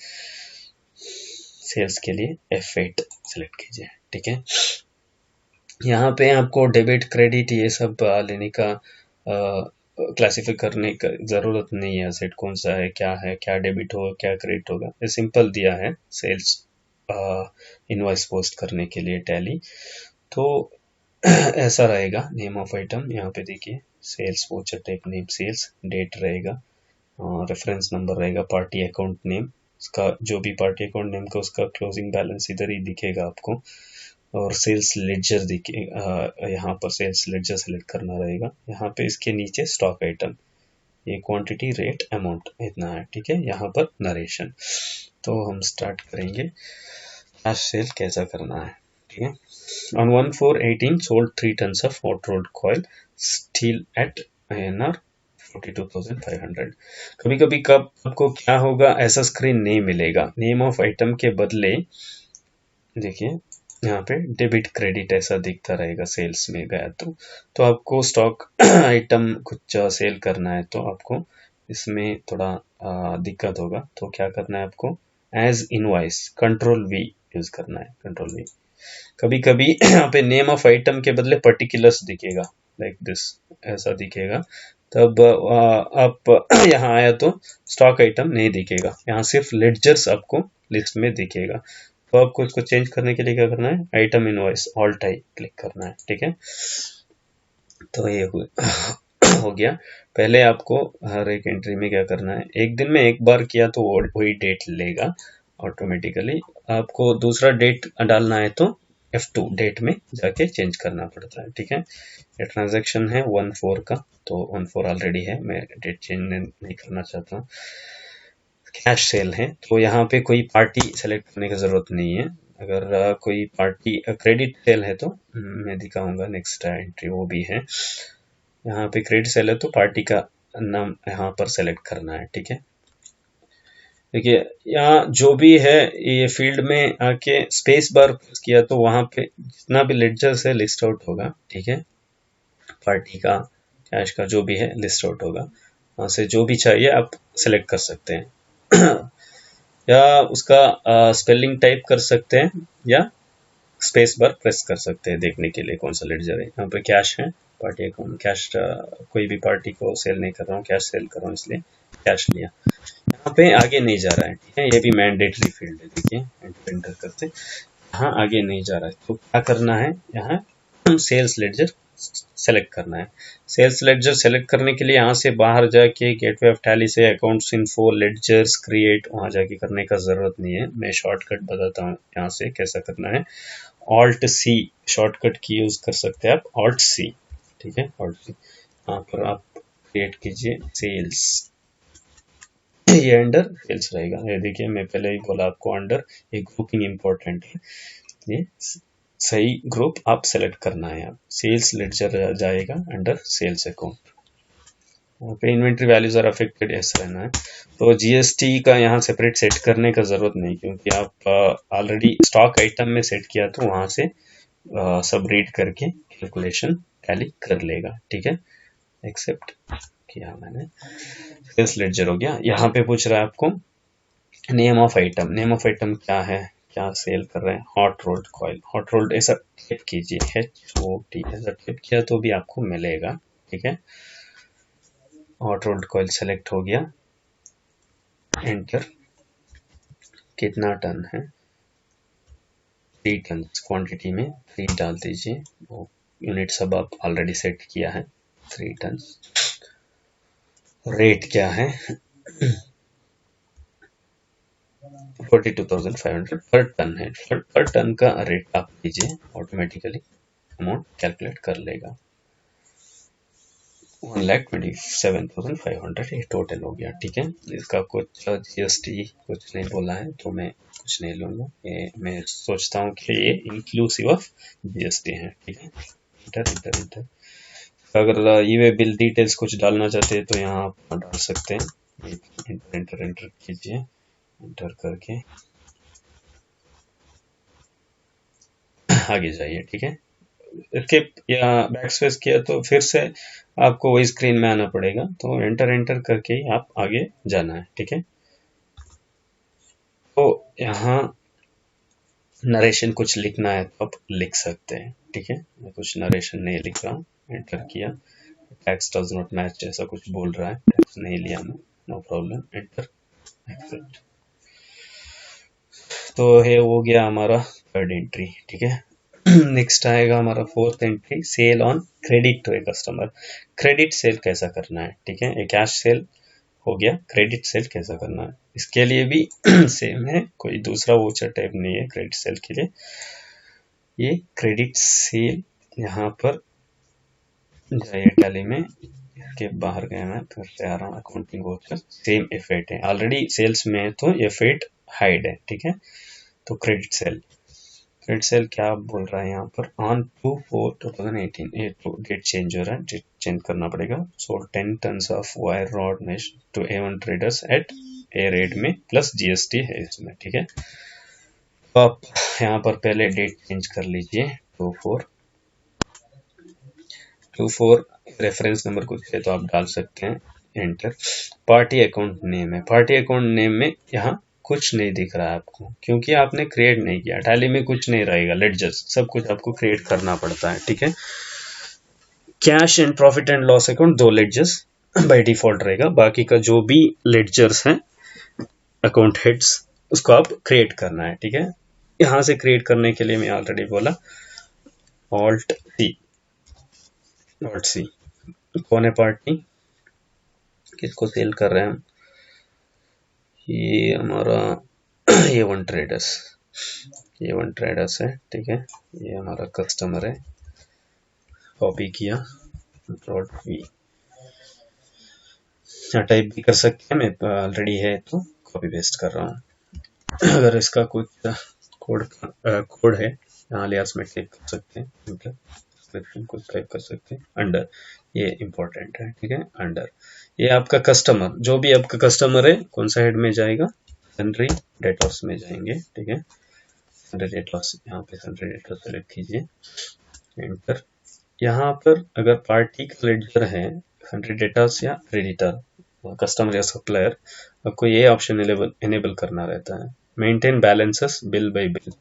सेल्स के लिए F8 सेलेक्ट कीजिए, ठीक है। यहाँ पे आपको डेबिट क्रेडिट ये सब लेने का क्लासिफाई करने का ज़रूरत नहीं है, एसेट कौन सा है, क्या डेबिट होगा क्या क्रेडिट होगा, ये सिंपल दिया है सेल्स इनवॉइस पोस्ट करने के लिए टैली। तो ऐसा रहेगा, नेम ऑफ आइटम यहाँ पे देखिए, sales voucher type name sales, date रहेगा, रेफरेंस नंबर रहेगा, पार्टी अकाउंट नेम, उसका जो भी पार्टी अकाउंट नेम का उसका क्लोजिंग बैलेंस इधर ही दिखेगा आपको, और सेल्स लेडजर दिखे, यहाँ पर सेल्स लेडजर सेलेक्ट करना रहेगा। यहाँ पे इसके नीचे स्टॉक आइटम, ये क्वांटिटी रेट अमाउंट इतना है, ठीक है। यहाँ पर नरेशन, तो हम स्टार्ट करेंगे कैश सेल कैसा करना है, ठीक है। On 1/4/18 sold 3 tons of hot rolled coil steel at INR 42,500। कभी कभी कब आपको क्या होगा, ऐसा स्क्रीन नहीं मिलेगा, नेम ऑफ आइटम के बदले देखिए यहाँ पे डेबिट क्रेडिट ऐसा दिखता रहेगा, सेल्स में गया तो आपको स्टॉक आइटम कुछ सेल करना है तो आपको इसमें थोड़ा दिक्कत होगा, तो क्या करना है आपको, एज इनवॉइस Ctrl+V यूज करना है, Ctrl+V। कभी कभी यहाँ पे नेम ऑफ आइटम के बदले पर्टिकुलर्स दिखेगा, लाइक दिस ऐसा दिखेगा, तब आप यहाँ आया तो स्टॉक आइटम नहीं दिखेगा, यहाँ सिर्फ लेडजर्स आपको लिस्ट में दिखेगा। तो आपको इसको चेंज करने के लिए क्या करना है, item invoice alt I click करना है, ठीक है। तो ये हो गया। पहले आपको हर एक एंट्री में क्या करना है, एक दिन में एक बार किया तो वही डेट लेगा ऑटोमेटिकली, आपको दूसरा डेट डालना है तो F2 डेट में जाके चेंज करना पड़ता है, ठीक है। ये ट्रांजैक्शन है 1/4 का, तो 1/4 ऑलरेडी है, मैं डेट चेंज नहीं करना चाहता हूँ। कैश सेल है तो यहाँ पे कोई पार्टी सेलेक्ट करने की जरूरत नहीं है, अगर कोई पार्टी क्रेडिट सेल है तो मैं दिखाऊंगा नेक्स्ट एंट्री, वो भी है। यहाँ पे क्रेडिट सेल है तो पार्टी का नाम यहाँ पर सेलेक्ट करना है, ठीक है। देखिए यहाँ जो भी है, ये फील्ड में आके स्पेस बार प्रेस किया तो वहां पे जितना भी लेडजर्स है लिस्ट आउट होगा, ठीक है। पार्टी का, कैश का जो भी है लिस्ट आउट होगा, वहां से जो भी चाहिए आप सेलेक्ट कर सकते हैं। या उसका स्पेलिंग टाइप कर सकते हैं या स्पेस बार प्रेस कर सकते हैं देखने के लिए कौन सा लेडजर है। यहाँ पे कैश है, पार्टी अकाउंट कैश, कोई भी पार्टी को सेल नहीं कर रहा हूँ, कैश सेल कर रहा हूँ इसलिए कैश लिया। यहाँ पे आगे नहीं जा रहा है, ठीक है, ये भी मैंडेटरी फील्ड है, देखिए एंटर करते यहाँ आगे नहीं जा रहा है, तो क्या करना है, यहाँ सेल्स लेडजर सेलेक्ट करना है। सेल्स लेडजर सेलेक्ट करने के लिए यहाँ से बाहर जाके गेटवे ऑफ टैली से अकाउंट्स इन्फो लेडजर्स क्रिएट वहां जाके करने का जरूरत नहीं है, मैं शॉर्टकट बताता हूँ यहाँ से कैसा करना है। ऑल्ट सी शॉर्टकट की यूज कर सकते हैं आप, ऑल्ट सी, ठीक है, ऑल्ट सी। यहाँ पर आप क्रिएट कीजिए सेल्स, ये अंडर सेल्स रहेगा, ये देखिए मैं पहले ही बोला आपको अंडर, ये ग्रुपिंग इंपॉर्टेंट है, ये सही ग्रुप आप सेलेक्ट करना है। आप सेल्स लेडजर जाएगा अंडर सेल्स अकाउंट, वहाँ पे इन्वेंट्री वैल्यूज आर अफेक्टेड ऐसा रहना है। तो जीएसटी का यहाँ सेपरेट सेट करने का जरूरत नहीं, क्योंकि आप ऑलरेडी स्टॉक आइटम में सेट किया तो वहां से सब रीड करके कैलकुलेशन टैली कर लेगा, ठीक है। एक्सेप्ट किया मैंने, सेल्स लेडजर हो गया। यहाँ पे पूछ रहा है आपको name of item, name of item क्या है, क्या सेल कर रहे हैं, hot rolled coil, hot rolled ऐसा टाइप कीजिए, HOT ऐसा टाइप किया तो भी आपको मिलेगा, ठीक है। हॉट रोल्ड कॉइल सेलेक्ट हो गया, एंटर। कितना टन है, 3 टन, क्वांटिटी में 3 डाल दीजिए, वो यूनिट सब आप ऑलरेडी सेट किया है, 3 टन। रेट क्या है, 42,500 पर टन है, पर टन का रेट आप लीजिए ऑटोमेटिकली, अमाउंट कैलकुलेट कर लेगा। 1,27,500 ये टोटल हो गया। ठीक है, इसका कुछ जीएसटी कुछ नहीं बोला है तो मैं कुछ नहीं लूंगा, ये मैं सोचता हूँ कि ये इंक्लूसिव ऑफ जीएसटी है। ठीक है, इंटर इंटर इंटर। अगर ये बिल डिटेल्स कुछ डालना चाहते हैं तो यहाँ आप डाल सकते हैं। इंटर इंटर इंटर कीजिए, इंटर करके आगे जाइए। ठीक है, स्किप या बैक स्पेस किया तो फिर से आपको वही स्क्रीन में आना पड़ेगा, तो एंटर एंटर करके ही आप आगे जाना है। ठीक है, तो यहाँ नरेशन कुछ लिखना है तो आप लिख सकते हैं। ठीक है, मैं कुछ नरेशन नहीं लिख रहा हूँ, एंटर किया, टैक्स डज नॉट मैच ऐसा कुछ बोल रहा है, टैक्स नहीं लिया मैं, नो प्रॉब्लम, एंटर, एक्सेप्ट। तो ये हो गया हमारा थर्ड एंट्री। ठीक है, नेक्स्ट आएगा हमारा fourth entry, sale on credit to a customer. Credit sale कैसा करना है? ठीक है, ये कैश सेल हो गया, क्रेडिट सेल कैसा करना है इसके लिए भी सेम है, कोई दूसरा वोचर टाइप नहीं है क्रेडिट सेल के लिए। ये क्रेडिट सेल यहाँ पर जाइए टैली में, के बाहर गया मैं, फिर से आ रहा हूँ, अकाउंटिंग वोचर, सेम F8 है ऑलरेडी, सेल्स में है तो F8 हाइड है। ठीक है, तो क्रेडिट सेल, क्रेडिट सेल क्या बोल रहा है यहाँ पर, ऑन 2/4/2018, ये तो डेट चेंज हो रहा है, डेट चेंज करना पड़ेगा। Sold 10 tons of wire rod mesh to A1 traders at a rate में प्लस जीएसटी है इसमें। ठीक है, तो आप यहाँ पर पहले डेट चेंज कर लीजिए, 24 रेफरेंस नंबर कुछ है तो आप डाल सकते हैं, एंटर। पार्टी अकाउंट नेम है, पार्टी अकाउंट नेम में यहाँ कुछ नहीं दिख रहा है आपको, क्योंकि आपने क्रिएट नहीं किया, टैली में कुछ नहीं रहेगा, लेडजर्स सब कुछ आपको क्रिएट करना पड़ता है। ठीक है, cash and profit and loss account 2 ledgers by default रहेगा, बाकी का जो भी लेडजर्स हैं अकाउंट हेड्स उसको आप क्रिएट करना है। ठीक है, यहाँ से क्रिएट करने के लिए मैं ऑलरेडी बोला ऑल्ट सी, कौन है पार्टी, किसको सेल कर रहे हैं हम, ये हमारा A1 ट्रेडर्स, A1 ट्रेडर्स है। ठीक है, ये हमारा कस्टमर है, कॉपी किया, टाइप भी कर सकते हैं, मैं ऑलरेडी है तो कॉपी पेस्ट कर रहा हूँ। अगर इसका कुछ कोड है यहाँ लिहाज में टाइप कर सकते हैं, डिस्क्रिप्शन कुछ टाइप कर सकते हैं, अंडर, ये इंपॉर्टेंट है। ठीक है, अंडर, ये आपका कस्टमर, जो भी आपका कस्टमर है कौन सा हेड में जाएगा, सन्ड्री डेटर्स में जाएंगे। ठीक है, सन्ड्री डेटर्स, यहाँ पे सन्ड्री डेटर्स सेलेक्ट कीजिए, एंटर। यहाँ पर अगर पार्टी का लेडजर है सन्ड्री डेटर्स या क्रेडिटर, कस्टमर या सप्लायर, आपको ये ऑप्शन एनेबल करना रहता है, maintain balances bill by bill,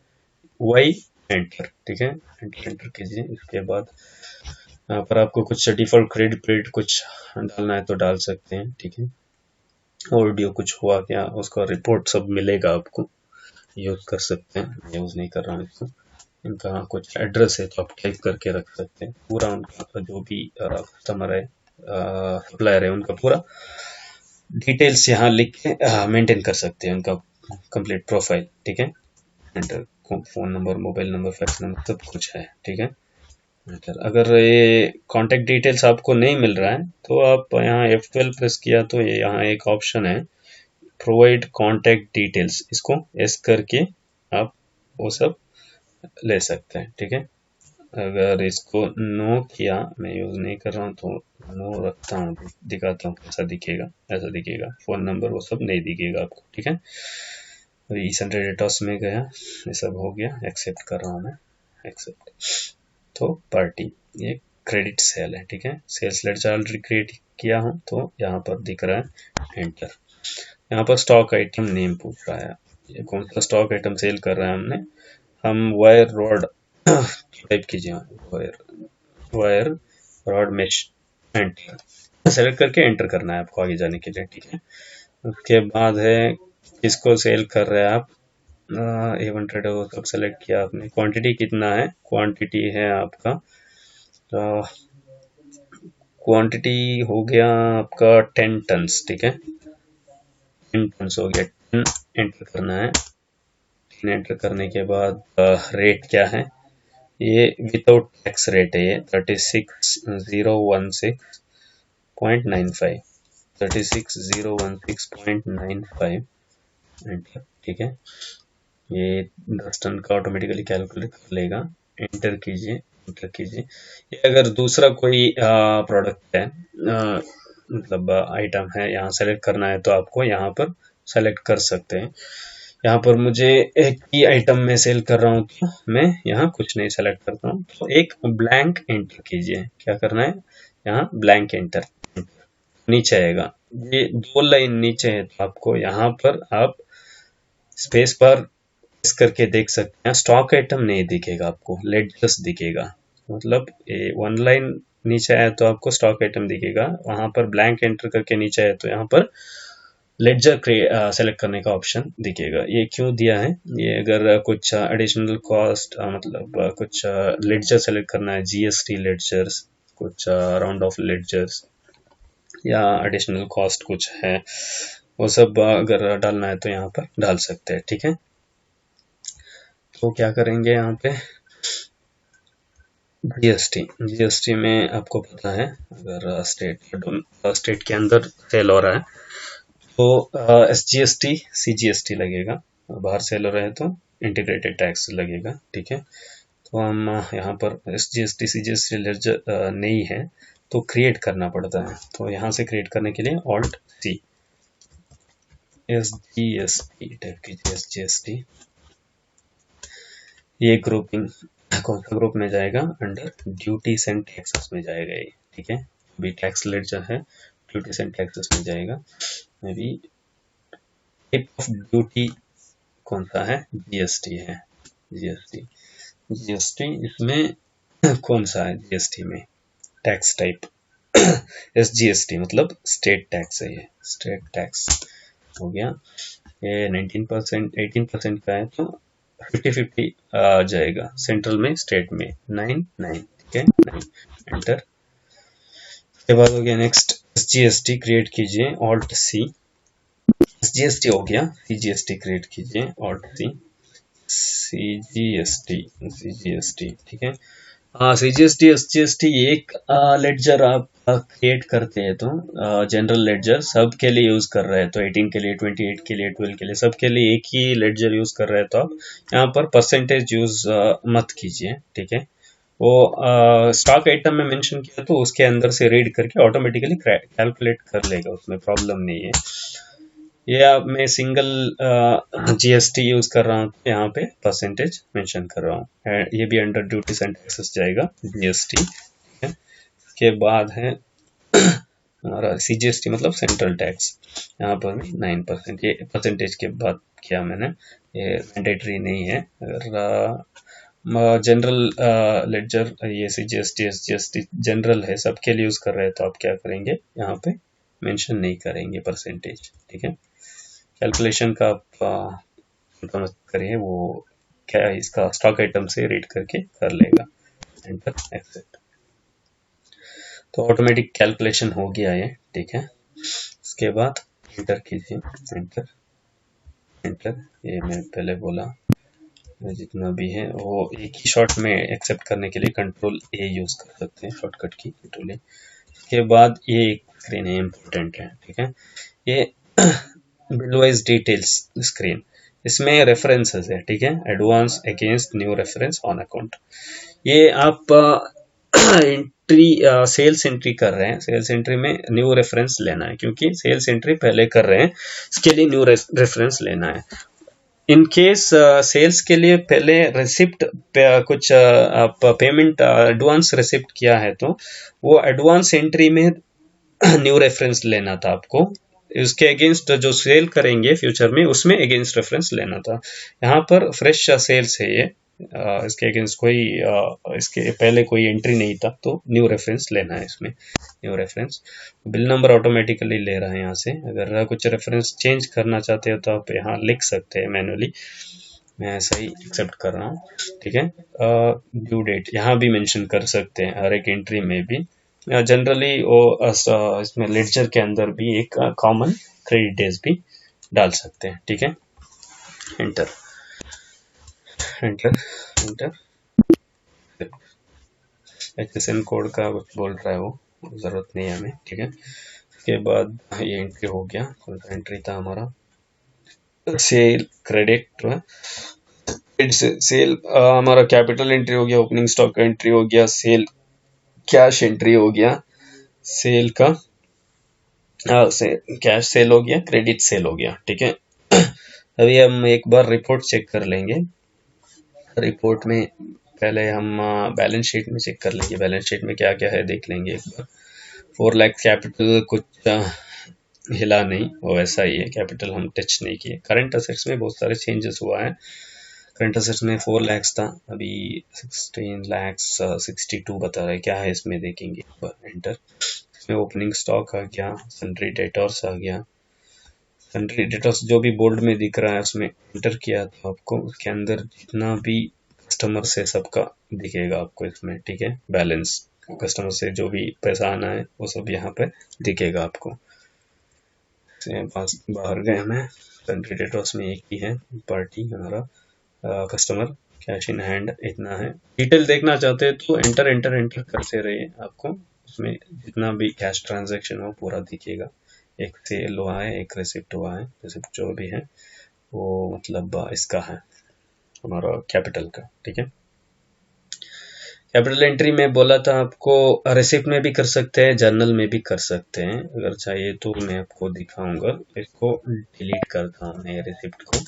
Y enter. ठीक है, एंटर कीजिए। इसके बाद यहाँ पर आपको कुछ डिफॉल्ट क्रेडिट पीरियड कुछ डालना है तो डाल सकते हैं। ठीक है, ऑडियो कुछ हुआ क्या उसका रिपोर्ट सब मिलेगा, आपको यूज कर सकते हैं, यूज नहीं कर रहा हूँ इसको। इनका कुछ एड्रेस है तो आप टाइप करके रख सकते हैं, पूरा उनका जो भी कस्टमर है सप्लायर है उनका पूरा डिटेल्स यहाँ लिख के मेंटेन कर सकते हैं, उनका कंप्लीट प्रोफाइल। ठीक है, enter, phone number, mobile number, fax number सब कुछ है। ठीक है, अगर ये कांटेक्ट डिटेल्स आपको नहीं मिल रहा है तो आप यहाँ F12 प्रेस किया तो ये यहाँ एक ऑप्शन है प्रोवाइड कांटेक्ट डिटेल्स, इसको एस करके आप वो सब ले सकते हैं। ठीक है, अगर इसको नो किया, मैं यूज नहीं कर रहा हूँ तो नो रखता हूँ, दिखाता हूँ कैसा दिखेगा, ऐसा दिखेगा, फोन नंबर वो सब नहीं दिखेगा आपको। ठीक है, सन्ड्री डेटर्स में गया, ये सब हो गया, एक्सेप्ट कर रहा हूँ मैं, एक्सेप्ट। तो पार्टी, ये क्रेडिट सेल है। ठीक है, सेल्स लेडजर ऑलरेडी क्रिएट किया हूँ तो यहाँ पर दिख रहा है, एंटर। यहाँ पर स्टॉक आइटम नेम पूछ रहा है, ये कौन सा स्टॉक आइटम सेल कर रहे हैं हमने, हम वायर रॉड टाइप कीजिए, wire rod mesh, enter, select करके एंटर करना है आपको आगे जाने के लिए। ठीक है, उसके बाद है किसको सेल कर रहे हैं आप, A1 ट्रेडर को कब सेलेक्ट किया आपने, क्वांटिटी कितना है, क्वांटिटी है आपका, क्वांटिटी हो गया आपका 10 टन्स। ठीक है, 10 टन्स हो गया, 10 एंटर करना है। 10 एंटर करने के बाद रेट क्या है, ये विदाउट टैक्स रेट है, ये 36,016.95, 36,016.95 एंटर। ठीक है, ये 10 टन का ऑटोमेटिकली कैलकुलेट कर लेगा। एंटर कीजिए, एंटर कीजिए। ये अगर दूसरा कोई प्रोडक्ट है, मतलब आइटम है, यहाँ सेलेक्ट करना है तो आपको यहाँ पर सेलेक्ट कर सकते हैं। यहाँ पर मुझे एक ही आइटम में सेल कर रहा हूँ तो मैं यहाँ कुछ नहीं सेलेक्ट करता हूँ, तो एक ब्लैंक एंटर कीजिए। क्या करना है, यहाँ ब्लैंक एंटर, नीचे आएगा। ये 2 लाइन नीचे है तो आपको यहाँ पर आप स्पेस बार इस करके देख सकते हैं। स्टॉक आइटम नहीं दिखेगा आपको, लेडजर्स दिखेगा। मतलब 1 लाइन नीचे आया तो आपको स्टॉक आइटम दिखेगा, वहां पर ब्लैंक एंटर करके नीचे आया तो यहाँ पर लेडजर सेलेक्ट करने का ऑप्शन दिखेगा। ये क्यों दिया है, ये अगर कुछ एडिशनल कॉस्ट, मतलब कुछ लेडजर सेलेक्ट करना है, जीएसटी लेडजर्स, कुछ राउंड ऑफ लेडजर्स या एडिशनल कॉस्ट कुछ है, वो सब अगर डालना है तो यहाँ पर डाल सकते हैं। ठीक है, तो क्या करेंगे यहाँ पे, जीएसटी में आपको पता है अगर स्टेट के अंदर सेल हो रहा है तो एसजीएसटी सीजीएसटी लगेगा, बाहर सेल हो रहा है तो इंटीग्रेटेड टैक्स लगेगा। ठीक है, तो हम यहाँ पर एसजीएसटी सीजीएसटी लेजर नहीं है तो क्रिएट करना पड़ता है। तो यहाँ से क्रिएट करने के लिए ऑल्ट सी, एसजीएसटी टाइप कीजिए, एसजीएसटी। ये ग्रुपिंग कौन सा ग्रुप में जाएगा, अंडर ड्यूटीज एंड टैक्सेस में जाएगा ये। ठीक है, अभी टैक्स लेडजर है, ड्यूटीज एंड टैक्सेस में जाएगा। अभी टाइप ऑफ ड्यूटी कौन सा है, जीएसटी है, जीएसटी। जीएसटी इसमें कौन सा है, जीएसटी में टैक्स टाइप एसजीएसटी, मतलब स्टेट टैक्स है, ये स्टेट टैक्स हो गया। ये 19%, 18% का है तो 50-50 आ जाएगा, सेंट्रल में स्टेट में 9-9। ठीक है, 9 एंटर। उसके बाद हो गया नेक्स्ट एसजीएसटी क्रिएट कीजिए, ऑल्ट सी। एसजीएसटी हो गया, सीजीएसटी क्रिएट कीजिए, ऑल्ट सी, सीजीएसटी, सीजीएसटी। ठीक है, सीजीएसटी एसजीएसटी एक लेडजर आप क्रिएट करते हैं तो जनरल लेडजर सब के लिए यूज कर रहे हैं तो 18 के लिए, 28 के लिए, 12 के लिए, सब के लिए एक ही लेडजर यूज कर रहे हैं तो आप यहाँ पर परसेंटेज यूज मत कीजिए। ठीक है, वो स्टॉक आइटम में मेंशन किया तो उसके अंदर से रीड करके ऑटोमेटिकली कैलकुलेट कर लेगा, उसमें प्रॉब्लम नहीं है। ये आप मैं सिंगल जीएसटी यूज कर रहा हूँ तो यहाँ पे परसेंटेज मेंशन कर रहा हूँ। ये भी अंडर ड्यूटीज एंड टैक्सेस जाएगा, जीएसटी। ठीक है, इसके बाद है हमारा सीजीएसटी, मतलब सेंट्रल टैक्स। यहाँ पर भी 9%, ये परसेंटेज के बाद किया मैंने, ये मैंडेटरी नहीं है। अगर जनरल लेडजर, ये सीजीएसटी एसजीएसटी जनरल है, सबके लिए यूज कर रहे हैं तो आप क्या करेंगे, यहाँ पे मेंशन नहीं करेंगे परसेंटेज। ठीक है, कैलकुलेशन का आप मत करिए, वो क्या है इसका स्टॉक आइटम से रीड करके कर लेगा। एंटर, एक्सेप्ट, तो ऑटोमेटिक कैलकुलेशन हो गया ये। ठीक है, उसके बाद एंटर कीजिए, एंटर, एंटर। ये मैं पहले बोला, जितना भी है वो एक ही शॉट में एक्सेप्ट करने के लिए कंट्रोल ए यूज कर सकते हैं, शॉर्टकट की कंट्रोल ए। उसके बाद ये एक स्क्रीन है, इम्पोर्टेंट है। ठीक है, ये बिल वाइज डिटेल्स स्क्रीन, इसमें रेफरेंसेस है। ठीक है, advance against new reference on account. ये आप एंट्री, सेल्स एंट्री कर रहे हैं, सेल्स एंट्री में न्यू रेफरेंस लेना है, क्योंकि सेल्स एंट्री पहले कर रहे हैं, इसके लिए न्यू रेफरेंस लेना है। इन केस सेल्स के लिए पहले रिसिप्ट कुछ आप पेमेंट एडवांस रिसिप्ट किया है तो वो एडवांस एंट्री में न्यू रेफरेंस लेना था आपको। उसके अगेंस्ट जो सेल करेंगे फ्यूचर में, उसमें अगेंस्ट रेफरेंस लेना था। यहाँ पर फ्रेश सेल्स है ये, इसके अगेंस्ट कोई इसके पहले कोई एंट्री नहीं था तो न्यू रेफरेंस लेना है इसमें, new reference. Bill number automatically ले रहा है यहाँ से, अगर कुछ रेफरेंस चेंज करना चाहते हो तो आप यहाँ लिख सकते हैं मैनुअली, मैं ऐसा ही एक्सेप्ट कर रहा हूँ। ठीक है, ड्यू डेट यहाँ भी मेंशन कर सकते हैं, हर एक एंट्री में भी। जनरली वो इसमें लेडजर के अंदर भी एक कॉमन क्रेडिट डेज भी डाल सकते हैं। ठीक है, enter, enter, enter, HSN code का कुछ बोल रहा है, वो जरूरत नहीं है हमें, ठीक है। उसके बाद ये एंट्री हो गया, कौन सा एंट्री था हमारा, सेल क्रेडिट, सेल हमारा कैपिटल एंट्री हो गया, ओपनिंग स्टॉक का एंट्री हो गया, सेल कैश एंट्री हो गया, सेल का कैश सेल हो गया, क्रेडिट सेल हो गया, ठीक है। अभी हम एक बार रिपोर्ट चेक कर लेंगे। रिपोर्ट में पहले हम बैलेंस शीट में चेक कर लेंगे, बैलेंस शीट में क्या क्या है देख लेंगे एक बार। 4 लाख कैपिटल कुछ हिला नहीं, वो वैसा ही है, कैपिटल हम टच नहीं किए। करंट असेट्स में बहुत सारे चेंजेस हुआ है। करंट असेट्स में 4 लाख था, अभी 16 लाख 62 बता रहा है, क्या है इसमें देखेंगे एक बार। एंटर, इसमें ओपनिंग स्टॉक आ गया, सन्ड्री डेटर्स आ गया, सन्ड्री डेटर्स जो भी बोल्ड में दिख रहा है उसमें एंटर किया तो आपको उसके अंदर जितना भी कस्टमर से सबका दिखेगा आपको इसमें, ठीक है। बैलेंस कस्टमर से जो भी पैसा आना है वो सब यहाँ पे दिखेगा आपको। बाहर गए हमें, सन्ड्री डेटर्स में एक ही है पार्टी हमारा, कस्टमर कैश इन हैंड इतना है। डिटेल देखना चाहते हैं तो एंटर एंटर एंटर करते रहिए, आपको उसमें जितना भी कैश ट्रांजैक्शन हो पूरा दिखेगा। एक सेल हुआ है, एक रिसिप्ट हुआ है, रिसिप्ट जो भी है वो मतलब इसका है हमारा कैपिटल का, ठीक है। कैपिटल एंट्री में बोला था आपको रिसिप्ट में भी कर सकते हैं, जर्नल में भी कर सकते हैं, अगर चाहिए तो मैं आपको दिखाऊंगा। इसको डिलीट करता हूँ मैं रिसिप्ट को,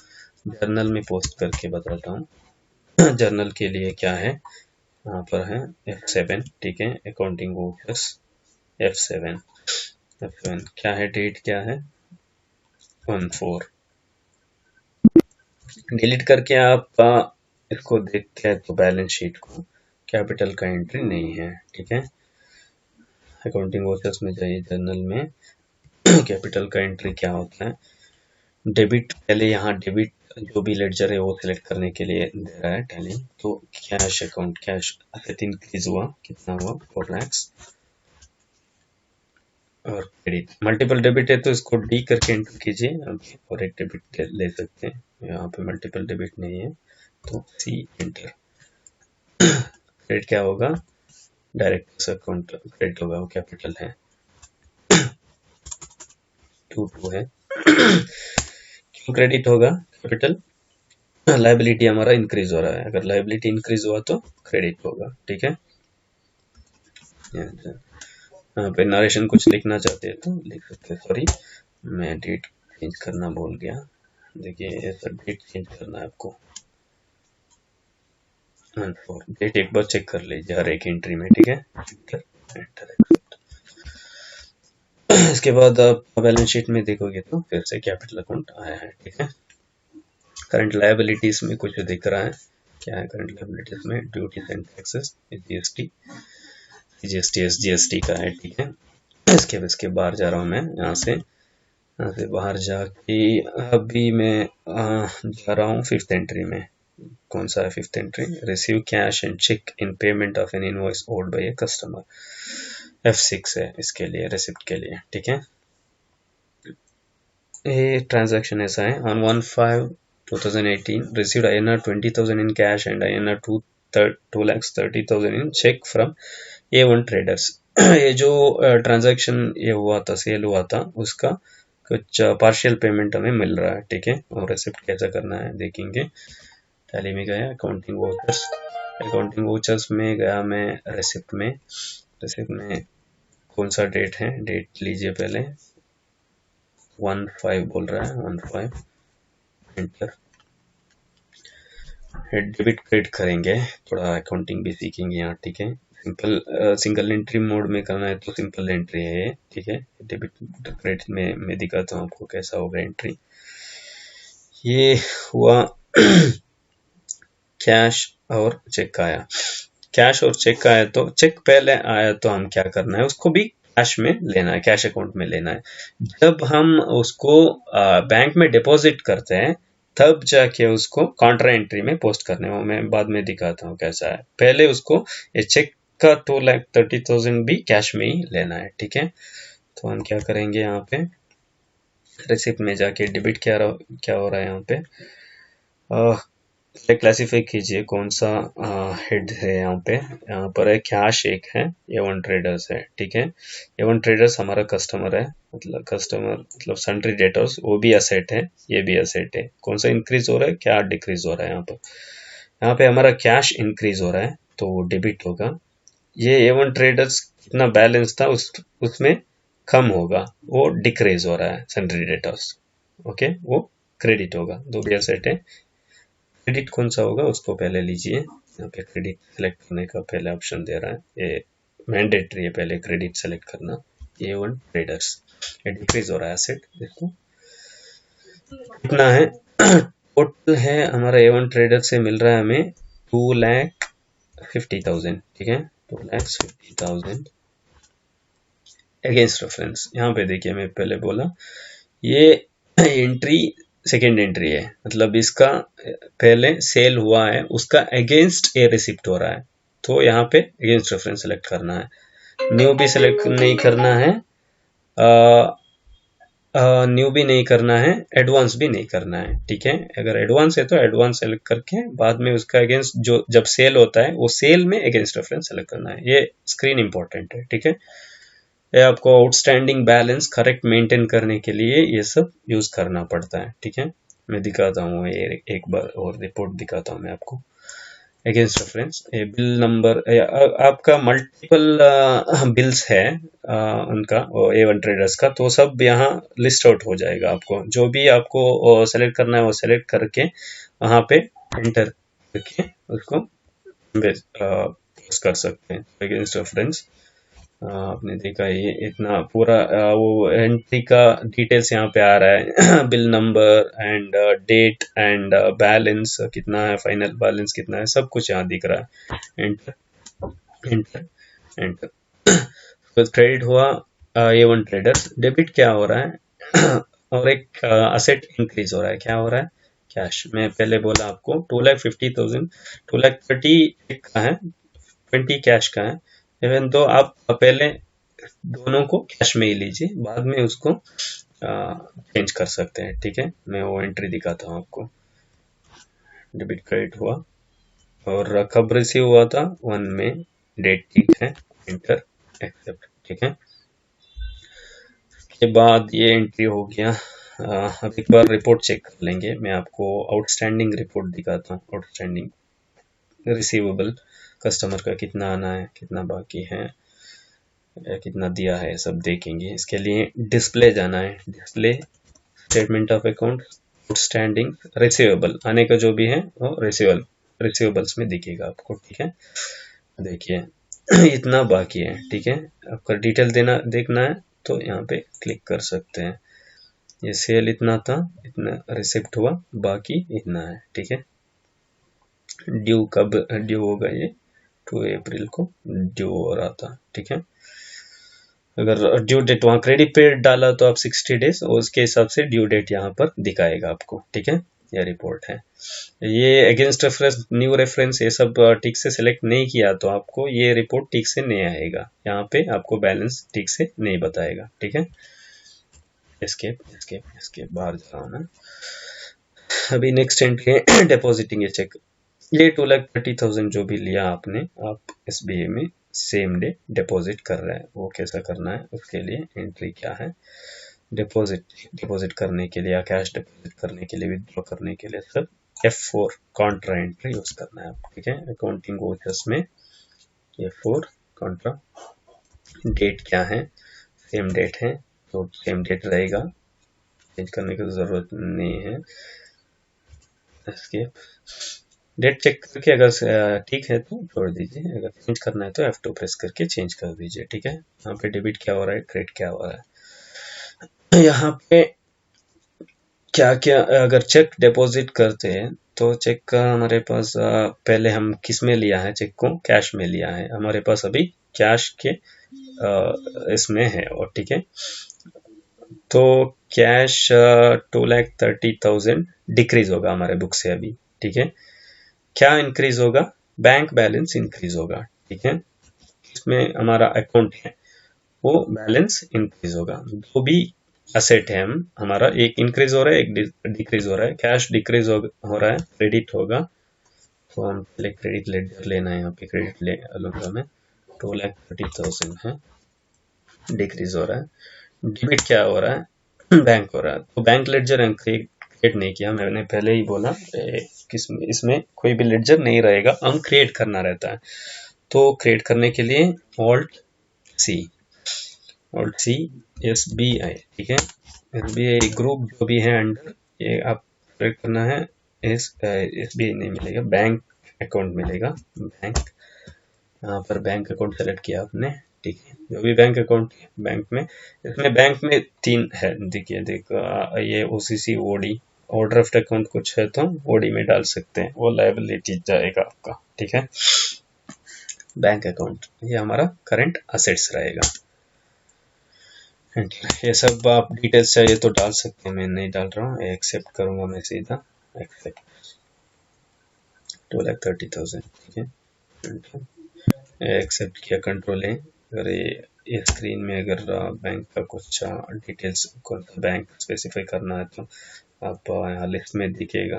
जर्नल में पोस्ट करके बताता हूँ। जर्नल के लिए क्या है, यहाँ पर है F7, ठीक है। अकाउंटिंग वोचर्स F7, F7 क्या है, डेट क्या है 14। डिलीट करके आप इसको देखते हैं तो बैलेंस शीट को कैपिटल का एंट्री नहीं है, ठीक है। अकाउंटिंग वोचर्स में जाइए, जर्नल में कैपिटल का एंट्री क्या होता है, डेबिट, पहले यहाँ डेबिट जो भी लेडजर है वो सिलेक्ट करने के लिए दे रहा है टैली। तो cash account, cash asset increase हुआ, कितना हुआ 4 लाख। और क्रेडिट, मल्टीपल डेबिट है तो इसको डी करके एंटर कीजिए और एक डेबिट ले सकते हैं। यहाँ पे मल्टीपल डेबिट नहीं है तो सी एंटर। क्रेडिट क्या होगा, डायरेक्टर्स अकाउंट क्रेडिट होगा, वो कैपिटल है 2 है। क्यों क्रेडिट होगा कैपिटल, लायबिलिटी हमारा इंक्रीज हो रहा है, अगर लायबिलिटी इंक्रीज हुआ तो क्रेडिट होगा, ठीक है। यहाँ पे नरेशन कुछ लिखना चाहते हैं तो लिख सकते हैं। सॉरी मैं डेट चेंज करना भूल गया, देखिए ऐसा डेट चेंज करना है आपको। डेट एक बार चेक कर लीजिए हर एक एंट्री में, ठीक है। एंटर इसके बाद आप बैलेंस शीट में देखोगे तो फिर से कैपिटल अकाउंट आया है, ठीक है। करंट लायबिलिटीज में कुछ दिख रहा है, क्या है करंट लायबिलिटीज में, duties and taxes, GST, GST का है, ठीक है। इसके बाहर जा रहा हूँ मैं, यहाँ से बाहर जाके अभी मैं जा रहा हूँ 5th एंट्री में। कौन सा है 5th entry, receive cash and cheque in payment of an invoice old by a customer, F6 है इसके लिए, रिसिप्ट के लिए, ठीक है। ये ट्रांजैक्शन ऐसा है, on 1/5/2018 received INR 20,000 in cash and INR 2,30,000 in check from A1 traders। ये जो ट्रांजैक्शन ये हुआ था, सेल हुआ था, उसका कुछ पार्शियल पेमेंट हमें मिल रहा है, ठीक है। और रिसिप्ट कैसा करना है देखेंगे। टैली में गया, अकाउंटिंग वोचर्स, अकाउंटिंग वोचर्स में गया मैं, रिसिप्ट में, रिसिप्ट में कौन सा डेट है, डेट लीजिए पहले, 1/5 बोल रहा है, 1/5 एंटर। डेबिट क्रेडिट करेंगे, थोड़ा अकाउंटिंग भी सीखेंगे यहाँ, ठीक है। सिंपल सिंगल एंट्री मोड में करना है तो सिंपल एंट्री है, ठीक है। डेबिट क्रेडिट में मैं दिखाता हूँ आपको कैसा होगा एंट्री। ये हुआ कैश और चेक आया, कैश और चेक आया तो चेक पहले आया तो हम क्या करना है, उसको भी कैश में लेना है, कैश अकाउंट में लेना है। जब हम उसको बैंक में डिपॉजिट करते हैं तब जाके उसको कॉन्ट्रा एंट्री में पोस्ट करने, वो मैं बाद में दिखाता हूँ कैसा है। पहले उसको ये चेक का 2,30,000 भी कैश में ही लेना है, ठीक है। तो हम क्या करेंगे, यहाँ पे रिसिप्ट में जाके डेबिट क्या हो रहा है यहाँ पे, क्लासिफाई कीजिए कौन सा हेड है। यहाँ पर है कैश, एक है A1 ट्रेडर्स है, ठीक है। A1 ट्रेडर्स हमारा कस्टमर है, मतलब कस्टमर मतलब सन्ड्री डेटर्स, वो भी असेट है, ये भी असेट है। कौन सा इंक्रीज हो रहा है, क्या डिक्रीज हो रहा है। यहाँ पे हमारा कैश इंक्रीज हो रहा है तो वो डेबिट होगा। ये A1 ट्रेडर्स कितना बैलेंस था उसमें कम होगा, वो डिक्रीज हो रहा है सन्ड्री डेटर्स, ओके, वो क्रेडिट होगा। दो भी असेट है। क्रेडिट कौन सा होगा उसको पहले लीजिए। यहाँ पे क्रेडिट सेलेक्ट करने का पहले ऑप्शन दे रहा है, ये मैंडेटरी है, पहले क्रेडिट सेलेक्ट करना। A1 ट्रेडर्स, ये डिक्रीज हो रहा है एसेट, देखो कितना है। टोटल है हमारा A1 ट्रेडर से मिल रहा है हमें 2,50,000, ठीक है, 2,50,000 अगेंस्ट रेफरेंस। यहाँ पे देखिए मैं पहले बोला ये एंट्री सेकेंड एंट्री है, मतलब इसका पहले सेल हुआ है उसका अगेंस्ट ए रिसिप्ट हो रहा है, तो यहाँ पे अगेंस्ट रेफरेंस सेलेक्ट करना है। न्यू भी सेलेक्ट नहीं करना है, न्यू भी नहीं करना है, एडवांस भी नहीं करना है, ठीक है। अगर एडवांस है तो एडवांस सेलेक्ट करके बाद में उसका अगेंस्ट जो जब सेल होता है वो सेल में अगेंस्ट रेफरेंस सेलेक्ट करना है। ये स्क्रीन इंपॉर्टेंट है, ठीक है। ये आपको आउटस्टैंडिंग बैलेंस करेक्ट मेंटेन करने के लिए ये सब यूज करना पड़ता है, ठीक है। मैं दिखाता हूँ, ये एक बार और रिपोर्ट दिखाता हूँ मैं आपको। अगेंस्ट रेफरेंस बिल नंबर, आपका मल्टीपल बिल्स है उनका A1 ट्रेडर्स का, तो सब यहाँ लिस्ट आउट हो जाएगा। आपको जो भी आपको सेलेक्ट करना है वो सेलेक्ट करके वहाँ पे एंटर करके उसको कर सकते हैं। अगेंस्ट रेफरेंस आपने देखा ये इतना पूरा वो एंट्री का डिटेल्स यहाँ पे आ रहा है bill number and date and balance कितना है, फाइनल बैलेंस कितना है, सब कुछ यहाँ दिख रहा है। Enter enter enter. तो क्रेडिट हुआ A1 ट्रेडर्स, डेबिट क्या हो रहा है और एक असेट इंक्रीज हो रहा है, क्या हो रहा है, कैश। मैं पहले बोला आपको 2,50,000, 2,30,000 का है, 20 कैश का है। इवन तो आप पहले दोनों को कैश में ही लीजिए, बाद में उसको चेंज कर सकते हैं, ठीक है। मैं वो एंट्री दिखाता हूँ आपको। डेबिट क्रेडिट हुआ और कब रिसीव हुआ था, 1 में, डेट ठीक है, एंटर एक्सेप्ट, ठीक है। के बाद ये एंट्री हो गया। अब एक बार रिपोर्ट चेक कर लेंगे, मैं आपको आउटस्टैंडिंग रिपोर्ट दिखाता हूँ। आउटस्टैंडिंग रिसीवेबल कस्टमर का कितना आना है, कितना बाकी है, कितना दिया है, सब देखेंगे। इसके लिए डिस्प्ले जाना है, display statement of account, outstanding receivable, आने का जो भी है वो रिसीवेबल्स में दिखेगा आपको, ठीक है। देखिए इतना बाकी है, ठीक है। आपका डिटेल देखना है तो यहाँ पे क्लिक कर सकते हैं। ये सेल इतना था, इतना रिसिप्ट हुआ, बाकी इतना है, ठीक है। ड्यू कब ड्यू होगा, ये 2 अप्रैल को ड्यू हो रहा था, ठीक है। अगर ड्यू डेट वहाँ क्रेडिट पे डाला तो आप 60 डेज और उसके हिसाब से ड्यू डेट यहाँ पर दिखाएगा आपको, ठीक है। ये रिपोर्ट है। ये अगेंस्ट रेफरेंस, न्यू रेफरेंस, ये सब ठीक से सिलेक्ट नहीं किया तो आपको ये रिपोर्ट ठीक से नहीं आएगा, यहाँ पे आपको बैलेंस ठीक से नहीं बताएगा, ठीक है। एस्केप एस्केप एस्केप, बाहर जा रहा हूँ मैं। अभी नेक्स्ट एंट्री है डिपॉजिटिंग, ये चेक। ये 2,30,000 जो भी लिया आपने, आप SBA में सेम डे डिपॉजिट कर रहे हैं, वो कैसा करना है उसके लिए एंट्री क्या है। डिपॉजिट करने के लिए या कैश डिपॉजिट करने के लिए, विथड्रॉ करने के लिए सब F4 कॉन्ट्रा एंट्री यूज करना है आपको, ठीक है। अकाउंटिंग वोचर्स में F4 कॉन्ट्रा। डेट क्या है, सेम डेट है तो सेम डेट रहेगा, चेंज करने की जरूरत नहीं है। एस्केप, डेट चेक करके अगर ठीक है तो छोड़ दीजिए, अगर चेंज करना है तो F2 प्रेस करके चेंज कर दीजिए, ठीक है। यहाँ पे डेबिट क्या हो रहा है, क्रेडिट क्या हो रहा है। यहाँ पे क्या क्या, अगर चेक डिपॉजिट करते हैं तो चेक का हमारे पास पहले हम किस में लिया है, चेक को कैश में लिया है, हमारे पास अभी कैश के इसमें है, और ठीक है। तो कैश 2,30,000 डिक्रीज होगा हमारे बुक से अभी, ठीक है। क्या इंक्रीज होगा, बैंक बैलेंस इंक्रीज होगा, ठीक है। इसमें हमारा अकाउंट है वो बैलेंस इंक्रीज होगा। जो भी असेट है हमारा, एक इंक्रीज हो रहा है, एक डिक्रीज हो रहा है। कैश डिक्रीज हो रहा है, क्रेडिट होगा, तो हम पहले क्रेडिट लेडर लेना है, यहाँ पे क्रेडिट ले लूँगा मैं। 2,30,000 है, डिक्रीज हो रहा है। डेबिट क्या हो रहा है? बैंक हो रहा है। तो बैंक लेडजर क्रिएट नहीं किया, मैंने पहले ही बोला इसमें कोई भी लेडजर नहीं रहेगा, हम क्रिएट करना रहता है। तो क्रिएट करने के लिए Alt+C, SBI, ठीक है। SBI ग्रुप जो भी है अंडर, ये आप क्रिएट करना है। SBI नहीं मिलेगा, बैंक अकाउंट मिलेगा। बैंक, यहाँ पर बैंक अकाउंट सेलेक्ट किया आपने, ठीक है। जो भी बैंक अकाउंट है बैंक में, इसमें बैंक में 3 है, देखिए देखो ये OCC OD, ओवरड्राफ्ट अकाउंट कुछ है तो OD में डाल सकते हैं, वो लायबिलिटी जाएगा आपका, ठीक है। बैंक अकाउंट ये हमारा करंट असेट्स रहेगा। ये सब आप डिटेल्स चाहिए तो डाल सकते हैं, मैं नहीं डाल रहा हूँ, एक्सेप्ट करूंगा मैं सीधा, एक्सेप्ट। 2,30,000, ठीक है, एक्सेप्ट किया, कंट्रोल है। अगर ये स्क्रीन में अगर बैंक का कुछ डिटेल्स कौन सा बैंक स्पेसिफाई करना है तो आप यहाँ लिस्ट में दिखेगा।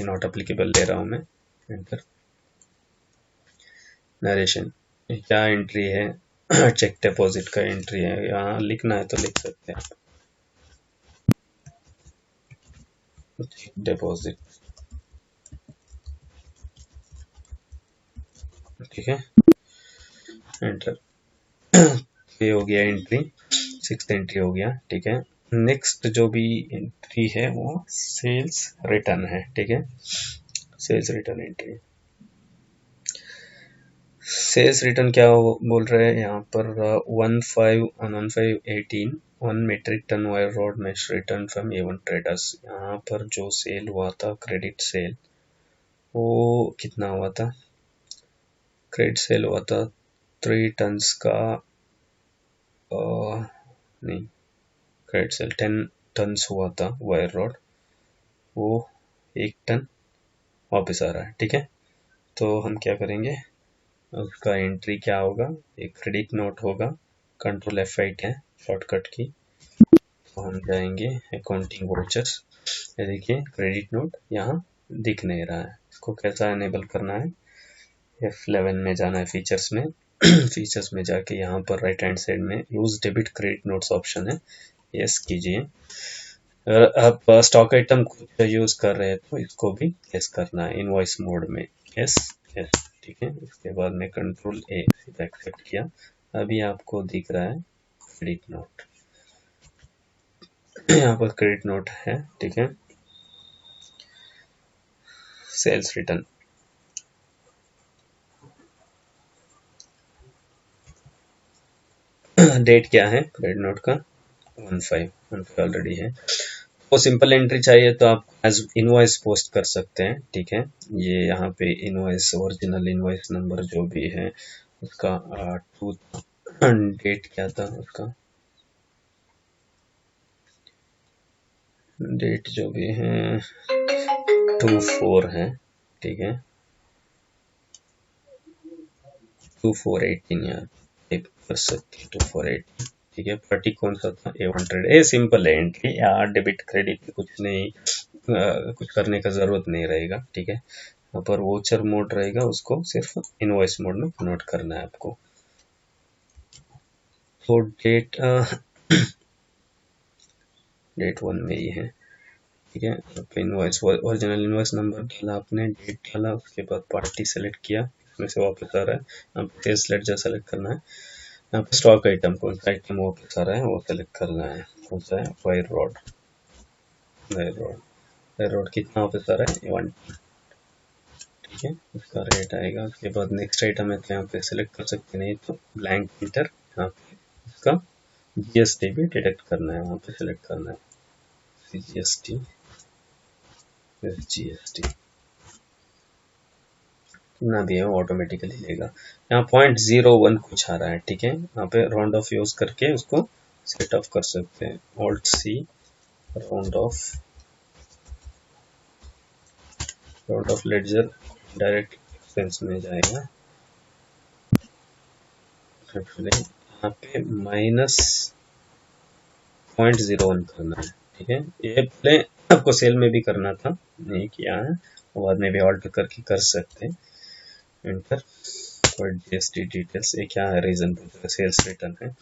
नॉट अप्लीकेबल ले रहा हूँ मैं, एंटर। नरेशन क्या एंट्री है? चेक डिपॉजिट का एंट्री है, यहाँ लिखना है तो लिख सकते हैं आप, चेक डिपॉजिट, ठीक है, एंटर। ये हो गया एंट्री, 6th एंट्री हो गया, ठीक है। नेक्स्ट जो भी एंट्री है वो सेल्स रिटर्न है, ठीक है, sales return entry. Sales return क्या बोल रहे हैं यहाँ पर? 15/15/18 1 metric ton wire rod mesh return from A1 traders. यहाँ पर जो सेल हुआ था, क्रेडिट सेल, वो कितना हुआ था? क्रेडिट सेल हुआ था 3 टन्स का, नहीं, क्रेडिट सेल 10 टन्स हुआ था वायर रॉड, वो 1 टन वापस आ रहा है, ठीक है। तो हम क्या करेंगे, उसका एंट्री क्या होगा? एक क्रेडिट नोट होगा, कंट्रोल F8 है शॉर्टकट की। तो हम जाएंगे अकाउंटिंग वाउचर्स, ये देखिए क्रेडिट नोट यहाँ दिख नहीं रहा है, इसको कैसा एनेबल करना है? F11 में जाना है, फीचर्स में। फीचर्स में जाके यहाँ पर राइट हैंड साइड में use debit credit notes option है, यस कीजिए। अगर आप स्टॉक आइटम यूज कर रहे हैं तो इसको भी यस करना है, इनवॉइस मोड में, यस यस, ठीक है। इसके बाद में कंट्रोल A सीधा एक्सेप्ट किया, अभी आपको दिख रहा है क्रेडिट नोट, यहाँ पर क्रेडिट नोट है, ठीक है। सेल्स रिटर्न, डेट क्या है क्रेडिट नोट का? 15 ऑलरेडी है। वो सिंपल एंट्री चाहिए तो आप एज इनवॉइस पोस्ट कर सकते हैं, ठीक है। ये यहाँ पे इनवॉइस, ओरिजिनल इनवॉइस नंबर जो भी है उसका डेट क्या था उसका, डेट जो भी है 24 है, ठीक है, 24/18 यहाँ टाइप कर सकते हैं, 24/18, ठीक है। पार्टी कौन सा था? A1 ये सिंपल है एंट्री, यहाँ डेबिट क्रेडिट कुछ नहीं, कुछ करने का जरूरत नहीं रहेगा, ठीक है। यहाँ पर वोचर मोड रहेगा, उसको सिर्फ इनवॉइस मोड में कन्वर्ट करना है आपको। तो डेट डेट 1 में ही है, ठीक है। इनवॉइस, ओरिजिनल इनवॉइस नंबर डाला आपने, डेट डाला, उसके बाद पार्टी सेलेक्ट किया, इसमें से वापस आ रहा है, यहाँ पे सेल्स लेडजर सेलेक्ट करना है, यहाँ पे स्टॉक आइटम कौन सा आइटम वापस आ रहा है वो सेलेक्ट करना है, कौन सा है? Wire rod, wire rod, wire rod कितना वापस आ रहा है? 1, ठीक है, उसका रेट आएगा। उसके बाद नेक्स्ट आइटम है तो यहाँ पे सेलेक्ट कर सकते, नहीं तो ब्लैंक इंटर, यहाँ पे इसका GST भी डिडक्ट करना है, वहाँ पे सेलेक्ट करना है GST, कितना भी है वो ऑटोमेटिकली लेगा। यहाँ 0.01 कुछ आ रहा है, ठीक है, यहाँ पे राउंड ऑफ यूज करके उसको सेट ऑफ कर सकते हैं, Alt+C, round off ledger direct expense में जाएगा, यहाँ पे -0.01 करना है, ठीक है। ये पहले आपको सेल में भी करना था, नहीं किया है, बाद में भी ऑल्टर करके कर सकते हैं। इंटर और जीएसटी डिटेल्स, ये क्या है, रीजन सेल्स रिटर्न है।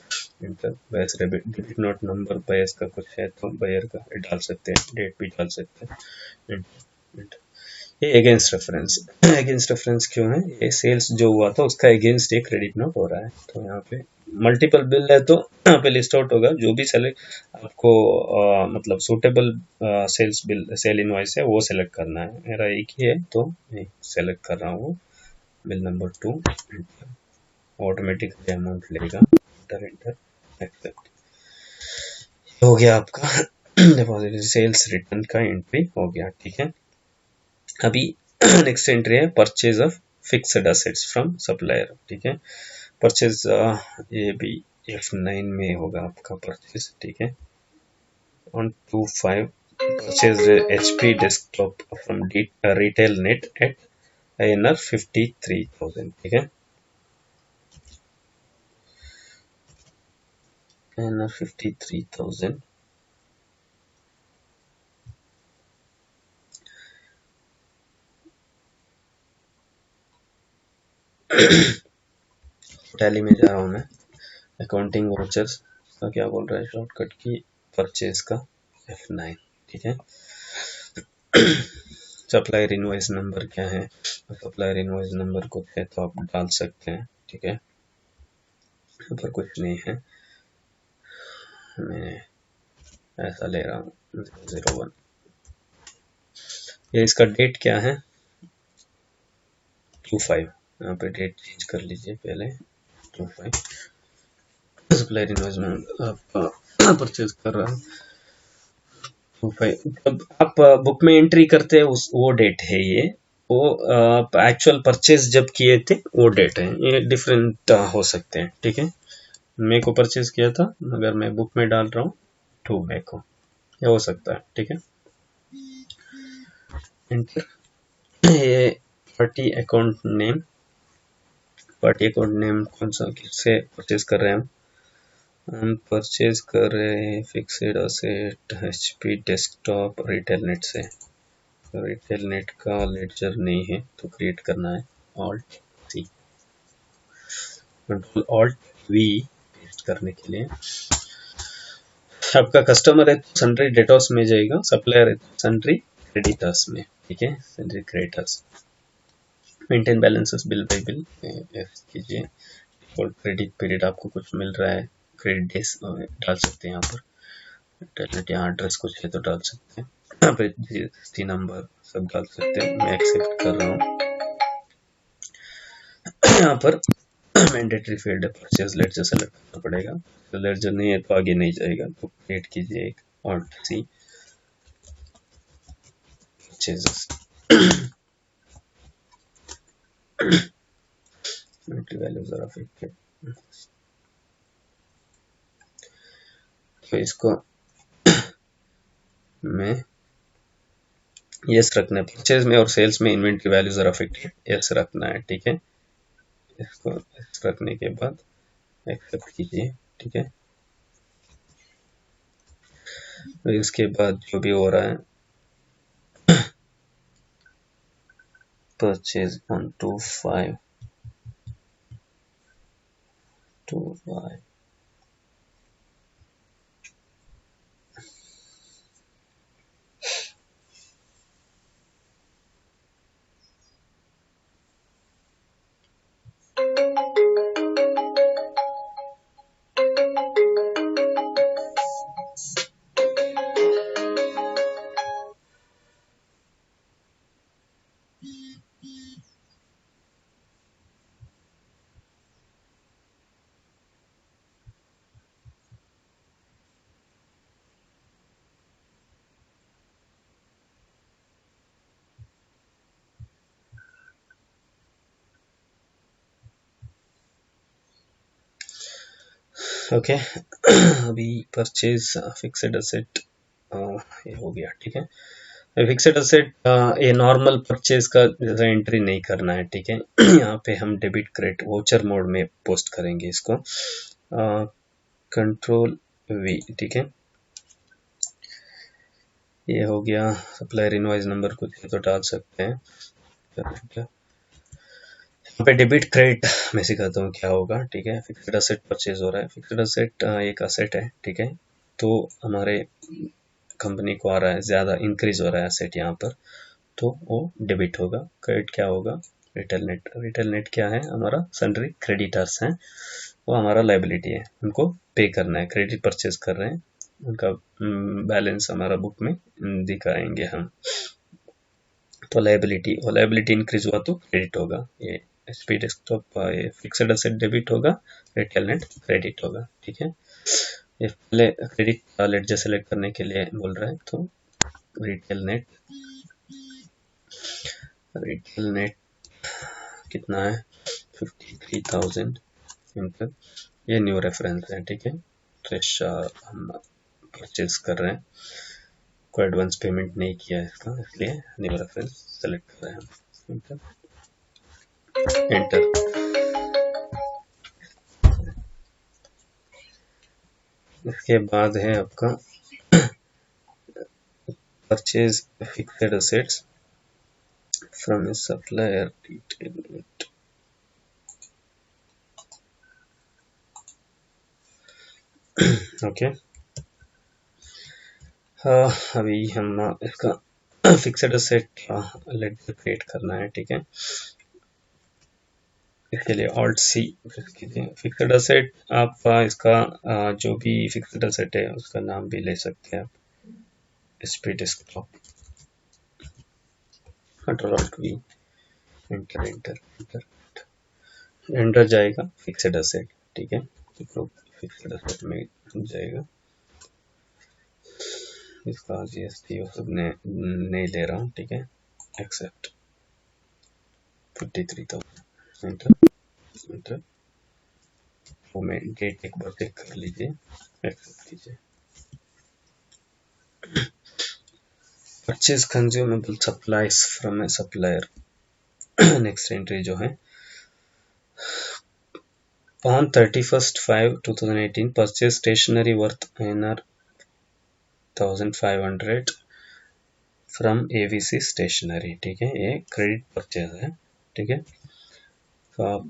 Inter batch debit note number batch का कुछ है तो बायर का डाल सकते हैं, डेट भी डाल सकते हैं। इंटर ये अगेंस्ट रेफरेंस, अगेंस्ट रेफरेंस क्यों है, ये सेल्स जो हुआ था उसका अगेंस्ट एक क्रेडिट नोट हो रहा है, तो यहाँ पे मल्टीपल बिल है तो यहाँ पे लिस्ट आउट होगा, जो भी सेलेक्ट आपको मतलब suitable sales bill sale invoice है वो सेलेक्ट करना है। मेरा एक ही है तो मैं सेलेक्ट कर रहा हूँ, बिल नंबर 2, ऑटोमेटिकली अमाउंट लेगा, इंटर इंटर एक्सेप्ट, हो गया आपका डिपॉजिट सेल्स रिटर्न का एंट्री हो गया। ठीक है, अभी नेक्स्ट एंट्री है purchase of fixed assets from supplier. ठीक है, परचेज ये भी F9 में होगा आपका परचेज। ठीक है, on 25 purchased HP desktop from retail net at INR 53,000। ठीक है, INR 53,000। टैली में जा रहा हूँ मैं, अकाउंटिंग वाउचर्स का क्या बोल रहा है शॉर्टकट की, परचेज का F9। ठीक है, सप्लायर इनवॉइस नंबर क्या है, सप्लायर इनवॉइस नंबर कुछ है तो आप डाल सकते हैं। ठीक है, यहाँ पर कुछ नहीं है, मैं ऐसा ले रहा हूँ 001। ये इसका डेट क्या है 25, यहाँ पे डेट चेंज कर लीजिए पहले 25, सप्लायर इनवॉइस नंबर आपका परचेज कर रहा है 25। जब आप बुक में एंट्री करते हैं उस वो डेट है ये, वो एक्चुअल परचेज जब किए थे वो डेट है, ये डिफरेंट हो सकते हैं। ठीक है, मे को परचेज किया था मगर मैं बुक में डाल रहा हूँ 2 मे को, ये हो सकता है। ठीक है, ये party account name, party account name कौन सा किससे परचेज कर रहे हैं हम परचेज कर रहे हैं fixed asset HP desktop retail net से, रिटेल नेट का लेडजर नहीं है तो क्रिएट करना है alt C, control alt V paste करने के लिए। आपका कस्टमर है तो सन्ड्री डेटर्स में जाएगा, सप्लायर है तो सन्ड्री क्रेडिटर्स में। ठीक है, sundry creditors, maintain balances bill by bill कीजिए, डिफॉल्ट क्रेडिट पीरियड आपको कुछ मिल रहा है, क्रेडिट डेज डाल सकते हैं यहाँ पर, यहाँ एड्रेस कुछ है तो डाल सकते हैं, यहाँ पे जीएसटी नंबर सब डाल सकते हैं, मैं एक्सेप्ट कर रहा हूँ। यहाँ पर मैंडेटरी फील्ड है परचेज लेडजर सेलेक्ट करना पड़ेगा, तो लेडजर नहीं है तो आगे नहीं जाएगा, तो क्रिएट कीजिए एक ऑल्ट सी परचेजेस, वैल्यू जरा फिक्स, तो इसको मैं यस रखना है, परचेज में और सेल्स में इन्वेंट्री वैल्यू जरा फिक्स यस रखना है। ठीक है, इसको यस रखने के बाद एक्सेप्ट कीजिए। ठीक है, तो इसके बाद जो भी हो रहा है परचेज ऑन 25 ओके अभी परचेज फिक्स्ड असेट ये हो गया। ठीक है, फिक्स्ड असेट ये नॉर्मल परचेज का एंट्री नहीं करना है। ठीक है, यहाँ पे हम डेबिट क्रेडिट वोचर मोड में पोस्ट करेंगे इसको, कंट्रोल वी। ठीक है, ये हो गया। सप्लायर इनवॉइस नंबर कुछ है तो डाल सकते हैं। क्या यहाँ पे डेबिट क्रेडिट में सिखाता हूँ क्या होगा, ठीक है। फिक्स्ड असेट परचेज हो रहा है। फिक्स्ड असेट एक असेट है, ठीक है। तो हमारे कंपनी को आ रहा है ज़्यादा इंक्रीज हो रहा है असेट यहाँ पर, तो वो डेबिट होगा। क्रेडिट क्या होगा? Retail net. रिटेल नेट क्या है? हमारा सन्ड्री क्रेडिटर्स हैं, वो हमारा लाइबिलिटी है, उनको पे करना है। क्रेडिट परचेज कर रहे हैं, उनका बैलेंस हमारा बुक में दिखाएंगे हम। तो लाइबिलिटी, और लाइबिलिटी इंक्रीज हुआ तो क्रेडिट होगा। ये एचपी डेस्कटॉप ये फिक्स्ड असेट डेबिट होगा, रिटेल नेट क्रेडिट होगा, ठीक है। ये पहले क्रेडिट लेडजर सेलेक्ट करने के लिए बोल रहा है, तो रिटेल नेट कितना है? 53,000 इंटर। ये न्यू रेफरेंस है, ठीक है। फ्रेश हम परचेज कर रहे हैं, कोई एडवांस पेमेंट नहीं किया है इसका, इसलिए न्यू रेफरेंस सेलेक्ट कर रहे हैं। एंटर। इसके बाद है आपका purchase fixed assets from a supplier detail. Okay, अभी हम इसका फिक्स्ड असेट लेडजर क्रिएट करना है, ठीक है। इसके लिए ऑल्ट सी प्रेस कीजिए। फिक्स्ड असेट आप इसका जो भी फिक्स्ड असेट है उसका नाम भी ले सकते हैं आप। HP desktop, control alt we, enter enter enter. Enter जाएगा फिक्स्ड असेट, ठीक है। ग्रुप फिक्स्ड असेट में जाएगा। इसका जीएसटी वो सब नहीं ले रहा हूँ, ठीक है। Accept 53,000, enter enter. वो में डेट एक बार चेक कर लीजिए, एक्सेप्ट कीजिए। Purchase consumable supplies from a supplier. Next entry जो है, on 31/5/2018 purchase stationery worth INR 1,500 from AVC stationery, ठीक है। ये क्रेडिट परचेज है, ठीक है। तो आप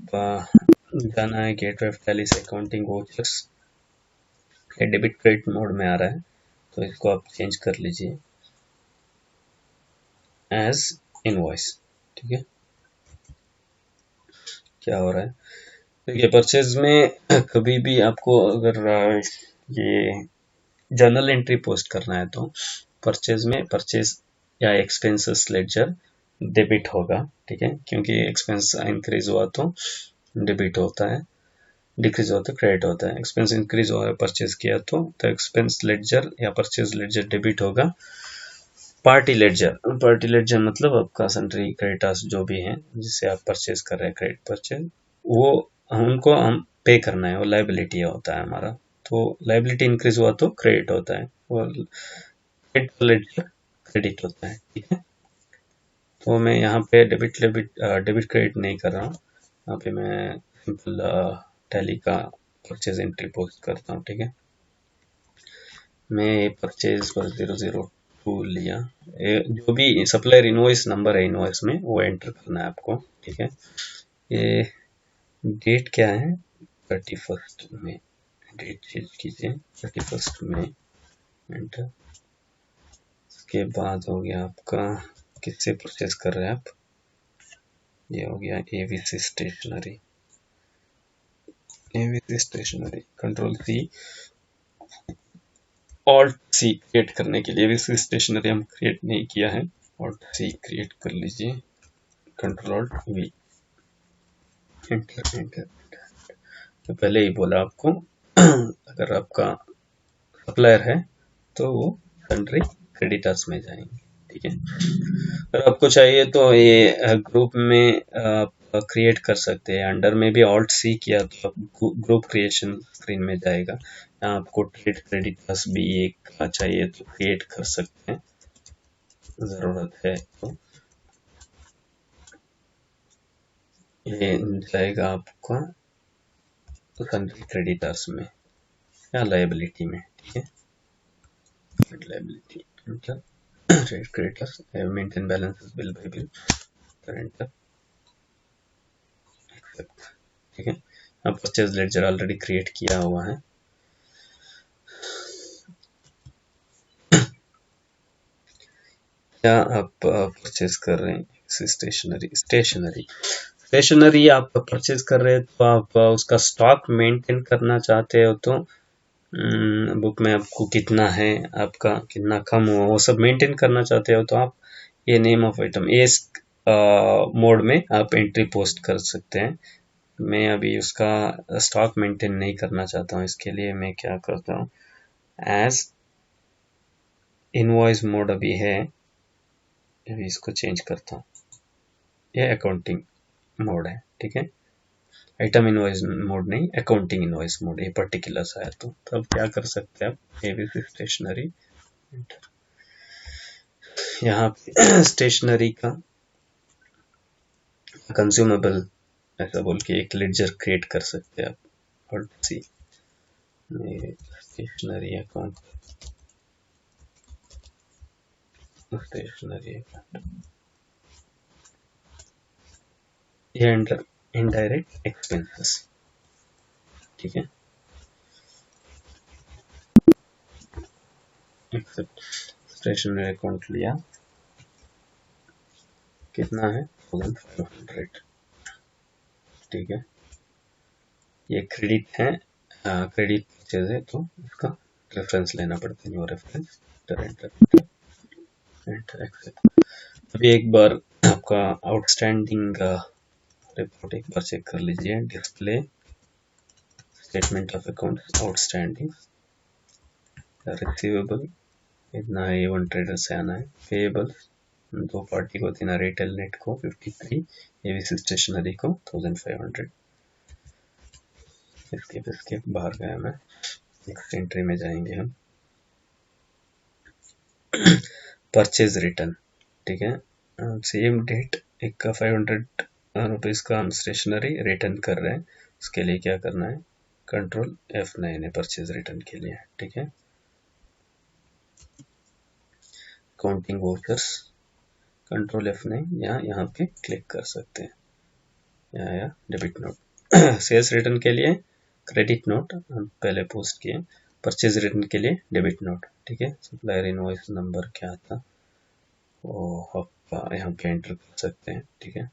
जाना है गेटवे ऑफ टैली से अकाउंटिंग वोचर्स। ये डेबिट क्रेडिट मोड में आ रहा है, तो इसको आप चेंज कर लीजिए एज इनवॉइस, ठीक है। क्या हो रहा है देखिए, परचेज में कभी भी आपको अगर ये जर्नल एंट्री पोस्ट करना है तो परचेज में परचेज या एक्सपेंसेस लेडजर डेबिट होगा, ठीक है। क्योंकि एक्सपेंस इंक्रीज हुआ तो डेबिट होता है, डिक्रीज हुआ तो क्रेडिट होता है। एक्सपेंस इंक्रीज हुआ है परचेज किया तो एक्सपेंस लेडजर या परचेज लेडजर डेबिट होगा। पार्टी लेडजर मतलब आपका सन्ड्री क्रेडिटर्स जो भी हैं जिससे आप परचेज कर रहे हैं क्रेडिट परचेज, वो उनको हम पे करना है, वो लाइबिलिटी होता है हमारा। तो लाइबिलिटी इंक्रीज हुआ तो क्रेडिट होता है, और क्रेडिट लेडजर क्रेडिट होता है, ठीक है। तो मैं यहाँ पे डेबिट क्रेडिट नहीं कर रहा हूँ, यहाँ पे मैं सिंपल टैली का परचेज एंट्री पोस्ट करता हूँ, ठीक है। मैं परचेज पर 002 लिया। जो भी सप्लायर इनवॉइस नंबर है इनवॉइस में वो एंटर करना है आपको, ठीक है। ये डेट क्या है? 31 में डेट चेंज कीजिए, 31 में एंटर। इसके बाद हो गया आपका किससे परचेज कर रहे हैं आप, ये हो गया AVC stationery. AVC stationery, control C alt C create करने के लिए, एवीसी स्टेशनरी हम क्रिएट नहीं किया है, ऑल्ट सी क्रिएट कर लीजिए, control alt we, enter enter. तो पहले ही बोला आपको अगर आपका सप्लायर है तो वो सन्ड्री क्रेडिटर्स में जाएंगे, ठीक है। अगर आपको चाहिए तो ये ग्रुप में आप क्रिएट कर सकते हैं। अंडर में भी ऑल्ट सी किया तो ग्रुप क्रिएशन स्क्रीन में जाएगा। यहाँ आपको ट्रेड क्रेडिटर्स भी एक चाहिए तो क्रिएट कर सकते हैं, जरूरत है तो। ये जाएगा आपका सन्ड्री क्रेडिटर्स में या लायबिलिटी में, ठीक है। Liability, trade creditors, maintain balances bill by bill, enter, accept, ठीक है। अब परचेज लेडजर ऑलरेडी क्रिएट किया हुआ है। क्या आप परचेज कर रहे हैं स्टेशनरी आप परचेज कर रहे हैं तो आप उसका स्टॉक मेंटेन करना चाहते हो तो बुक में आपको कितना है, आपका कितना कम हुआ, वो सब मेंटेन करना चाहते हो तो आप ये नेम ऑफ आइटम इस मोड में आप एंट्री पोस्ट कर सकते हैं। मैं अभी उसका स्टॉक मेंटेन नहीं करना चाहता हूँ, इसके लिए मैं क्या करता हूँ, एज इनवॉइस मोड अभी है, अभी इसको चेंज करता हूँ, ये अकाउंटिंग मोड है, ठीक है। आइटम इनवॉइस मोड नहीं, अकाउंटिंग इनवॉइस मोड, ये पर्टिकुलर सा है। तो तब क्या कर सकते हैं आप, एबीसी स्टेशनरी, यहाँ पे स्टेशनरी का कंज्यूमेबल ऐसा बोल के एक लेडजर क्रिएट कर सकते हैं आप। और सी स्टेशनरी अकाउंट, स्टेशनरी अकाउंट, ये अंडर इनडायरेक्ट एक्सपेंसेस, ठीक है। एक्सेप्ट स्टेशनरी अकाउंट लिया, कितना है 1500, ठीक है। ये क्रेडिट है, क्रेडिट परचेज है तो इसका रेफरेंस लेना पड़ता है, न्यू रेफरेंस, एंटर एक्सेप्ट। अभी एक बार आपका आउटस्टैंडिंग रिपोर्ट एक बार चेक कर लीजिए, display statement of account outstanding, receivable इतना है, A1 ट्रेडर से आना है, पेएबल दो पार्टी को देना, रिटेल नेट को 53, एबीसी स्टेशनरी को 1500, इसके बाहर गया मैं, नेक्स्ट एंट्री में जाएंगे हम, परचेज रिटर्न, ठीक है। सेम डेट एक का 500 रुपीज का हम स्टेशनरी रिटर्न कर रहे हैं, उसके लिए क्या करना है, कंट्रोल F9 है परचेज रिटर्न के लिए, ठीक है। काउंटिंग वाउचर्स, कंट्रोल F9, यहाँ पे क्लिक कर सकते हैं, या डेबिट नोट, सेल्स रिटर्न के लिए क्रेडिट नोट हम पहले पोस्ट किए, परचेज रिटर्न के लिए डेबिट नोट, ठीक है। सप्लायर इनवॉइस नंबर क्या था वो आप यहाँ पे एंटर कर सकते हैं, ठीक है।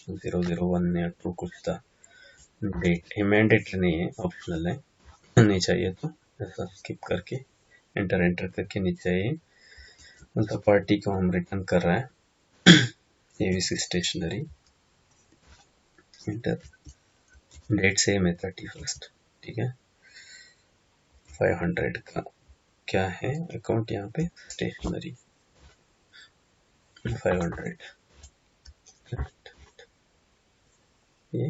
001 या 2 कुछ था, डेट ये मैंडेटरी नहीं है, ऑप्शनल है, नहीं चाहिए तो ऐसा स्किप करके एंटर करके नहीं चाहिए, मतलब पार्टी को हम रिटर्न कर रहे हैं, ABC stationery, enter, date same है 31, ठीक है। 500 का क्या है अकाउंट, यहाँ पे स्टेशनरी 500, ये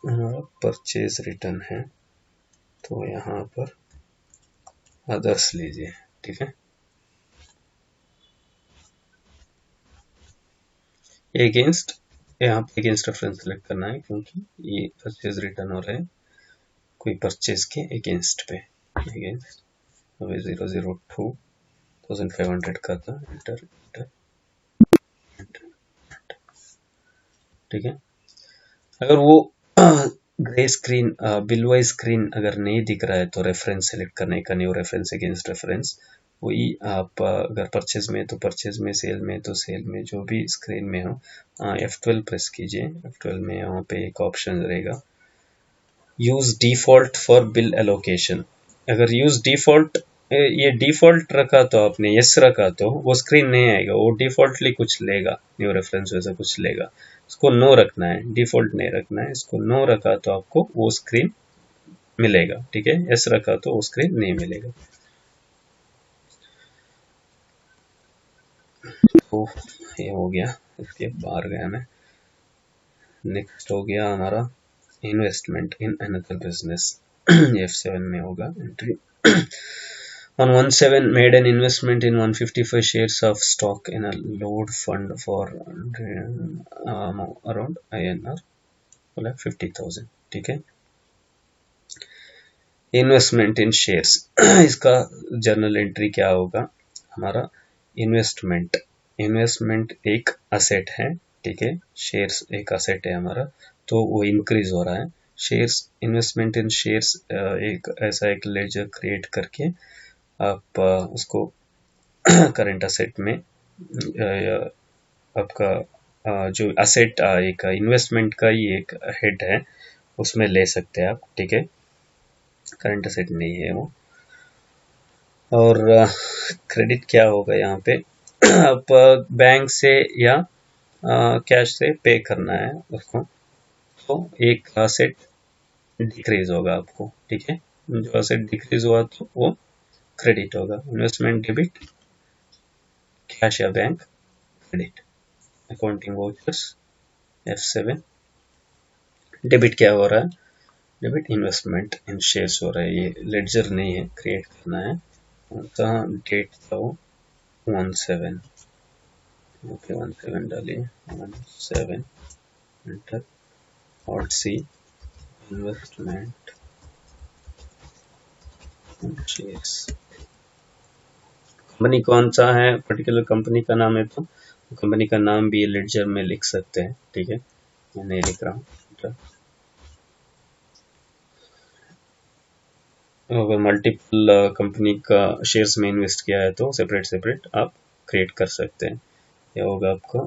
हमारा परचेज रिटर्न है, तो यहाँ पर अदर्स लीजिए, ठीक है। अगेंस्ट, यहाँ पे अगेंस्ट रेफरेंस सेलेक्ट करना है क्योंकि ये परचेज रिटर्न हो रहे हैं कोई परचेज के अगेंस्ट पे, अगेंस्ट, अभी 002 1500 का था, एंटर, ठीक है। अगर वो ग्रे स्क्रीन बिलवाई स्क्रीन अगर नहीं दिख रहा है तो रेफरेंस सेलेक्ट करने का, न्यू रेफरेंस अगेंस्ट रेफरेंस, वही आप अगर परचेज में तो परचेज में, सेल में तो सेल में, जो भी स्क्रीन में हो, F12 प्रेस कीजिए, F12 में यहाँ पे एक ऑप्शन रहेगा, use default for bill allocation, अगर यूज डिफॉल्ट, ये डिफॉल्ट रखा तो आपने यस रखा तो वो स्क्रीन नहीं आएगा, वो डिफॉल्टली कुछ लेगा, न्यू रेफरेंस वैसा कुछ लेगा, इसको नो रखना है, डिफॉल्ट नहीं रखना है, इसको नो रखा तो आपको वो स्क्रीन मिलेगा, ठीक है। यस रखा तो वो स्क्रीन नहीं मिलेगा। तो ये हो गया, इसके बाहर गया मैं, नेक्स्ट हो गया हमारा investment in another business, F7 में होगा entry, on 17 made an investment in 155 shares of stock in a load fund for around INR 50,000, ठीक है। इन्वेस्टमेंट इन शेयर्स इसका जर्नल एंट्री क्या होगा हमारा, इन्वेस्टमेंट, इन्वेस्टमेंट एक असेट है, ठीक है, शेयर्स एक असेट है हमारा, तो वो इंक्रीज हो रहा है। शेयर्स, इन्वेस्टमेंट इन शेयर्स एक ऐसा एक लेजर क्रिएट करके आप उसको करंट असेट में आपका जो असेट एक इन्वेस्टमेंट का ही एक हेड है उसमें ले सकते हैं आप, ठीक है, करंट असेट नहीं है वो। और क्रेडिट क्या होगा यहाँ पे आप बैंक से या कैश से पे करना है उसको, तो एक असेट डिक्रीज होगा आपको, ठीक है, जो असेट डिक्रीज हुआ तो वो क्रेडिट होगा। इन्वेस्टमेंट डेबिट, कैश या bank credit, accounting vouchers F7। Debit क्या हो रहा है, डेबिट इन्वेस्टमेंट इन शेयर्स हो रहा है, ये लेडजर नहीं है, क्रिएट करना है। डेट था वो 17, ओके 17 डालिए, 17 एंटर, और सी इन्वेस्टमेंट इन शेयर्स। कंपनी कौन सा है, पर्टिकुलर कंपनी का नाम है तो कंपनी का नाम भी लेडजर में लिख सकते हैं, ठीक है, मैं नहीं लिख रहा हूँ। अगर मल्टीपल कंपनी का शेयर्स में इन्वेस्ट किया है तो सेपरेट सेपरेट आप क्रिएट कर सकते हैं। यह होगा आपको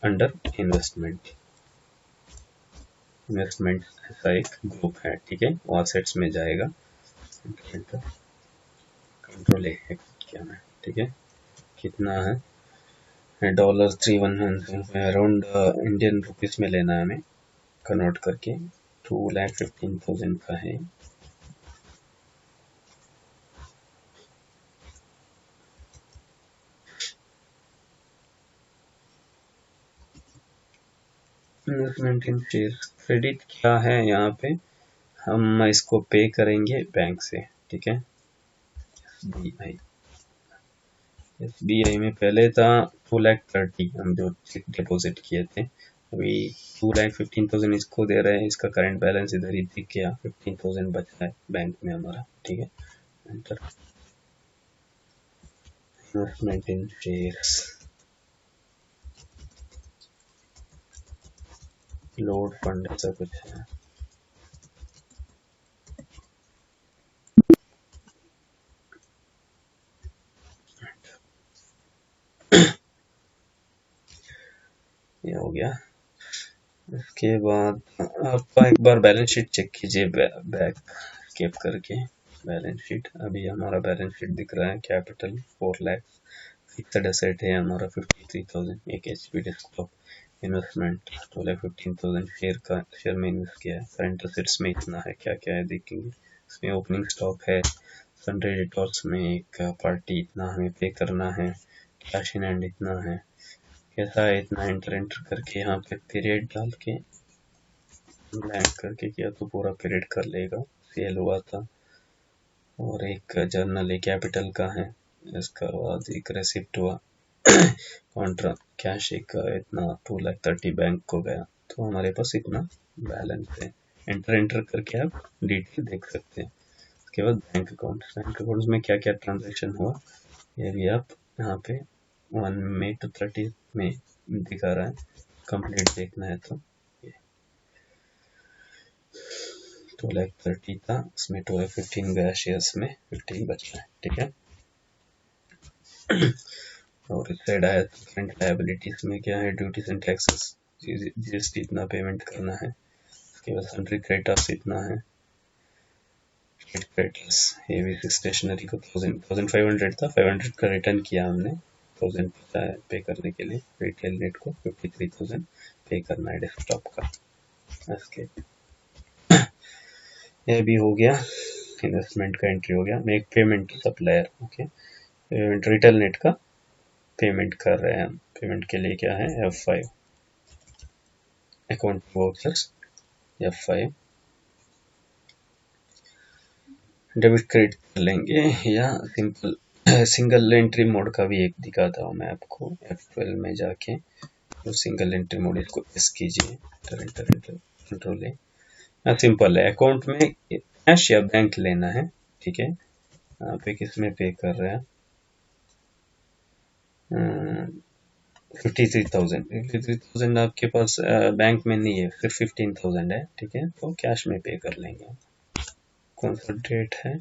अंडर इन्वेस्टमेंट, इन्वेस्टमेंट ऐसा एक ग्रुप है, ठीक है, वो असेट्स में जाएगा। कंट्रोल ए किया मैं, ठीक है, कितना है $311 अराउंड इंडियन रुपीज में लेना है हमें कन्वर्ट करके, 2,15,000 का है। इन्वेस्टमेंट इन शेयर्स, क्रेडिट क्या है यहाँ पे, हम इसको पे करेंगे बैंक से, ठीक है, SBI, SBI में पहले था 2,30,000 हम जो चेक डिपॉजिट किए थे, अभी 2,15,000 इसको दे रहे हैं, इसका करंट बैलेंस इधर ही दिख गया, 15,000 बचा है बैंक में हमारा, ठीक है, एंटर। इन्वेस्टमेंट इन शेयर्स, लोड फंड ऐसा कुछ है, ये हो गया। उसके बाद आप एक बार बैलेंस शीट चेक कीजिए बैक केप करके, बैलेंस शीट, अभी हमारा बैलेंस शीट दिख रहा है, कैपिटल 4 लाख, फिक्स्ड एसेट है हमारा 53,000, एक HP डेस्कटॉप, इन्वेस्टमेंट 2,15,000 शेयर में इन्वेस्ट किया है, करंट एसेट्स में इतना है, क्या क्या है देखेंगे, इसमें ओपनिंग स्टॉक है, सन्ड्री डेटर्स में एक पार्टी इतना हमें पे करना है, कैश इन हैंड इतना है, कैसा है इतना, एंटर करके यहाँ पे पीरियड डाल के ब्लैंक करके किया तो पूरा पीरियड कर लेगा, सेल हुआ था। और एक जर्नल है कैपिटल का है, इसका बाद एक रेसिप्ट हुआ कॉन्ट्रा कैश एक इतना 2,30,000 बैंक को गया, तो हमारे पास इतना बैलेंस है। एंटर करके आप डिटेल देख सकते हैं। उसके बाद बैंक अकाउंट में क्या क्या ट्रांजेक्शन हुआ ये भी आप यहाँ पे 1 मई to 30 में दिखा रहा है, कंप्लीट देखना है तो 2,30,000 था, उसमें 2,15 गया शेयर्स में, 15 बचा है, ठीक है। और इस साइड आया तो करंट लायबिलिटीज में क्या है, ड्यूटीज एंड टैक्सेस, जीएसटी इतना पेमेंट करना है, उसके बाद सन्ड्री क्रेडिटर्स इतना है, क्रेडिटर्स ये भी स्टेशनरी को 1,500 था, 500 का रिटर्न किया हमने, 1,000 पे करने के लिए, रिटेल रेट को 53,000 पे करना है डेस्कटॉप का। इसके ये भी हो गया, इन्वेस्टमेंट का एंट्री हो गया। मैं एक payment supplier, okay, payment retail net का पेमेंट कर रहे हैं हम, पेमेंट के लिए क्या है F5, account vouchers F5, debit credit कर लेंगे या सिंपल सिंगल एंट्री मोड का भी एक दिखाता हूँ मैं आपको, F12 में जाके तो सिंगल एंट्री मोड इसको एस कीजिए, कंट्रोल है, सिंपल है। अकाउंट में कैश या बैंक लेना है, ठीक है। यहाँ पे किस में पे कर रहे हैं, 53,000 आपके पास बैंक में नहीं है, सिर्फ 15,000 है, ठीक है, तो कैश में पे कर लेंगे। कौन सा डेट है,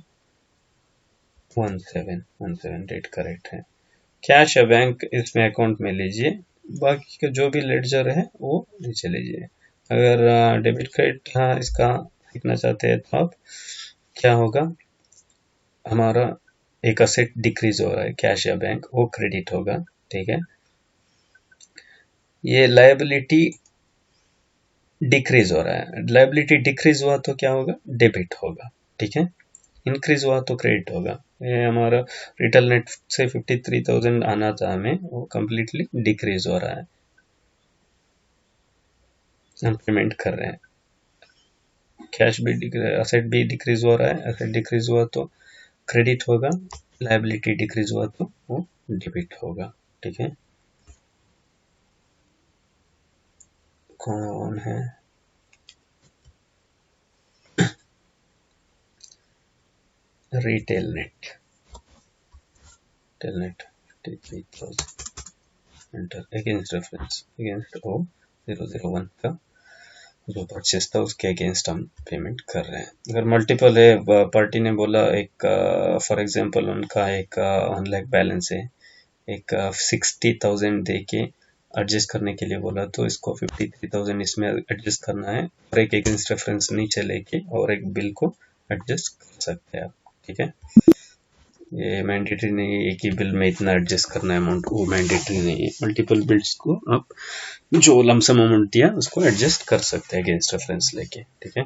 17 डेट करेक्ट है। कैश या बैंक इसमें अकाउंट में लीजिए, बाकी का जो भी लेडजर है वो नीचे लीजिए। अगर डेबिट क्रेडिट इसका सीखना चाहते हैं तो आप क्या होगा, हमारा एक असेट डिक्रीज हो रहा है कैश या बैंक, वो क्रेडिट होगा, ठीक है। ये लायबिलिटी डिक्रीज हो रहा है, लायबिलिटी डिक्रीज हुआ तो क्या होगा, डेबिट होगा, ठीक है। इंक्रीज हुआ तो क्रेडिट होगा। ये हमारा रिटेल नेट से 53,000 आना था हमें, वो कम्प्लीटली डिक्रीज हो रहा है, हम पेमेंट कर रहे हैं। कैश भी असेट भी डिक्रीज हो रहा है, असेट डिक्रीज हुआ तो क्रेडिट होगा, लायबिलिटी डिक्रीज हुआ तो वो डेबिट होगा, ठीक है। कौन है, retail net, retail net 53,000 enter, against reference, against O 001 का जो परचेस था उसके अगेंस्ट हम पेमेंट कर रहे हैं। अगर मल्टीपल है, पार्टी ने बोला एक फॉर एग्जांपल उनका एक 1 लाख बैलेंस है, एक 60,000 दे के एडजस्ट करने के लिए बोला, तो इसको 53,000 इसमें एडजस्ट करना है, और एक अगेंस्ट रेफरेंस नीचे लेके और एक बिल को एडजस्ट कर सकते हैं आप, ठीक है। ये मैंडेटरी नहीं है, एक ही बिल में इतना एडजस्ट करना है अमाउंट, वो मैंडेटरी नहीं है। मल्टीपल बिल्स को आप जो लमसम अमाउंट दिया उसको एडजस्ट कर सकते हैं अगेंस्ट रेफरेंस लेके, ठीक है।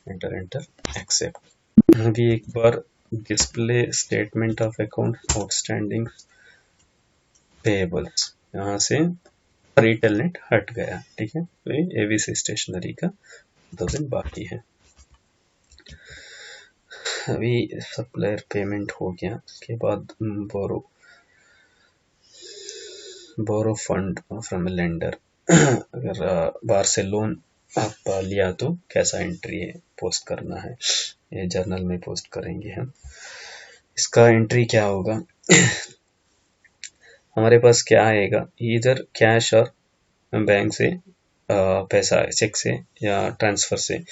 Enter enter accept. अभी एक बार display statement of account outstanding payables, यहाँ से रिटेल नेट हट गया, ठीक है। तो ये एवीसी स्टेशनरी का 1000 बाकी है। अभी सप्लायर पेमेंट हो गया, उसके बाद बोरो फंड फ्रॉम लेंडर। अगर बाहर से लोन आप लिया तो कैसा एंट्री है पोस्ट करना है, ये जर्नल में पोस्ट करेंगे हम। इसका एंट्री क्या होगा, हमारे पास क्या आएगा, इधर कैश और बैंक से पैसा, चेक से या ट्रांसफर से,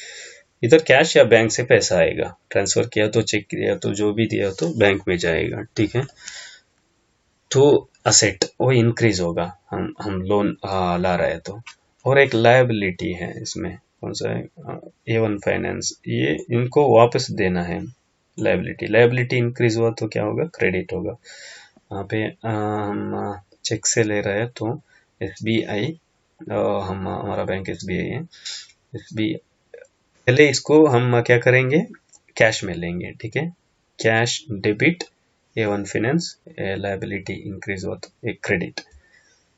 इधर कैश या बैंक से पैसा आएगा, ट्रांसफर किया तो चेक किया तो जो भी दिया तो बैंक में जाएगा, ठीक है। तो असेट वो इंक्रीज होगा, हम लोन ला रहे हैं तो। और एक लायबिलिटी है इसमें, कौन सा है, A1 फाइनेंस, ये इनको वापस देना है। लायबिलिटी इंक्रीज हुआ तो क्या होगा, क्रेडिट होगा। यहाँ पे हम चेक से ले रहे हैं तो SBI, हमारा बैंक SBI है, SBI पहले इसको हम क्या करेंगे, कैश में लेंगे, ठीक है। Cash debit A1 finance, liability increase हुआ तो एक credit,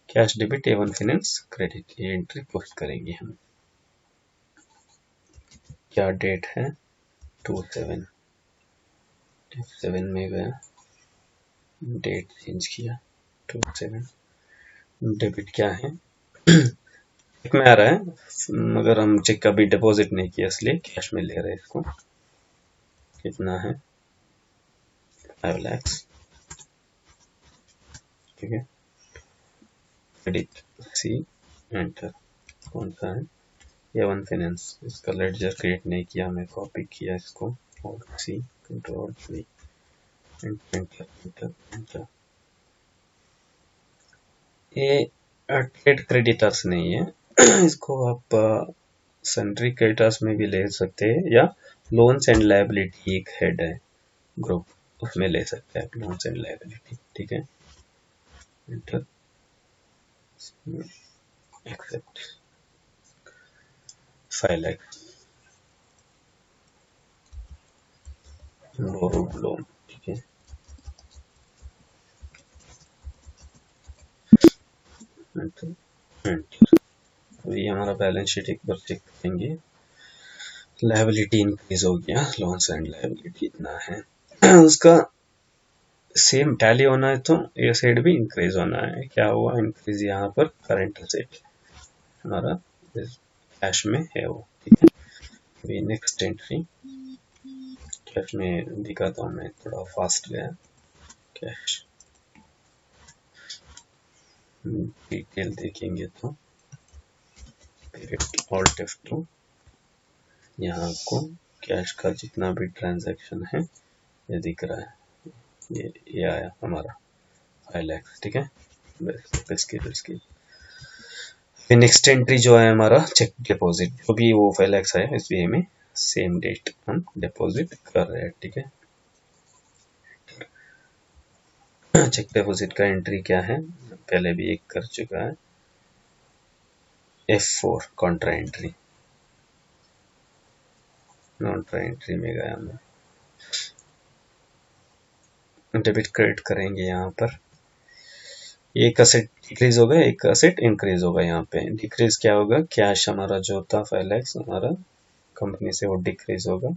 cash debit A1 finance credit, ये एंट्री पोस्ट करेंगे हम। क्या डेट है, 27 में गया, डेट चेंज किया 27। डेबिट क्या है, चेक में आ रहा है, मगर हम चेक अभी डिपॉजिट नहीं किया इसलिए कैश में ले रहे हैं इसको। कितना है, 5 लाख, ठीक है। क्रेडिट सी, एंटर। कौन सा है, A1 फाइनेंस, इसका लेडजर क्रिएट नहीं किया, मैं कॉपी किया इसको, और C control V, enter enter enter. ये ट्रेड क्रेडिटर्स नहीं है, इसको आप सन्ड्री क्रेडिटर्स में भी ले सकते हैं, या लोन्स एंड लायबिलिटी एक हेड है ग्रुप, उसमें ले सकते हैं आप लोन्स एंड लायबिलिटी, ठीक है। Enter accept. 5 lakh borrowed loan, ठीक है। ये हमारा बैलेंस शीट एक बार चेक करेंगे, लायबिलिटी इंक्रीज हो गया, लोन्स एंड लायबिलिटी इतना है, उसका सेम टैली होना है तो ये साइड भी इंक्रीज होना है। क्या हुआ, इंक्रीज यहाँ पर करंट असेट हमारा कैश में है वो, ठीक है। अभी नेक्स्ट एंट्री, कैश में दिखाता हूँ मैं, थोड़ा फास्ट गया। कैश डिटेल देखेंगे तो पीरियड ऑल्ट F2, यहाँ आपको कैश का जितना भी ट्रांजैक्शन है ये दिख रहा है। ये आया हमारा 5 लाख, ठीक है। इसकी फिर नेक्स्ट एंट्री जो है हमारा चेक डिपॉजिट, जो भी वो 5 लाख आया SBI में सेम डेट हम डिपॉजिट कर रहे हैं, ठीक है। चेक डिपॉजिट का एंट्री क्या है, पहले भी एक कर चुका है, F4 Contra entry, Contra entry में गया मैं, डेबिट क्रेडिट करेंगे। यहाँ पर एक असेट डिक्रीज होगा, एक असेट इंक्रीज होगा। यहाँ पे डिक्रीज क्या होगा, कैश हमारा जो था 5 लाख हमारा कंपनी से वो डिक्रीज होगा,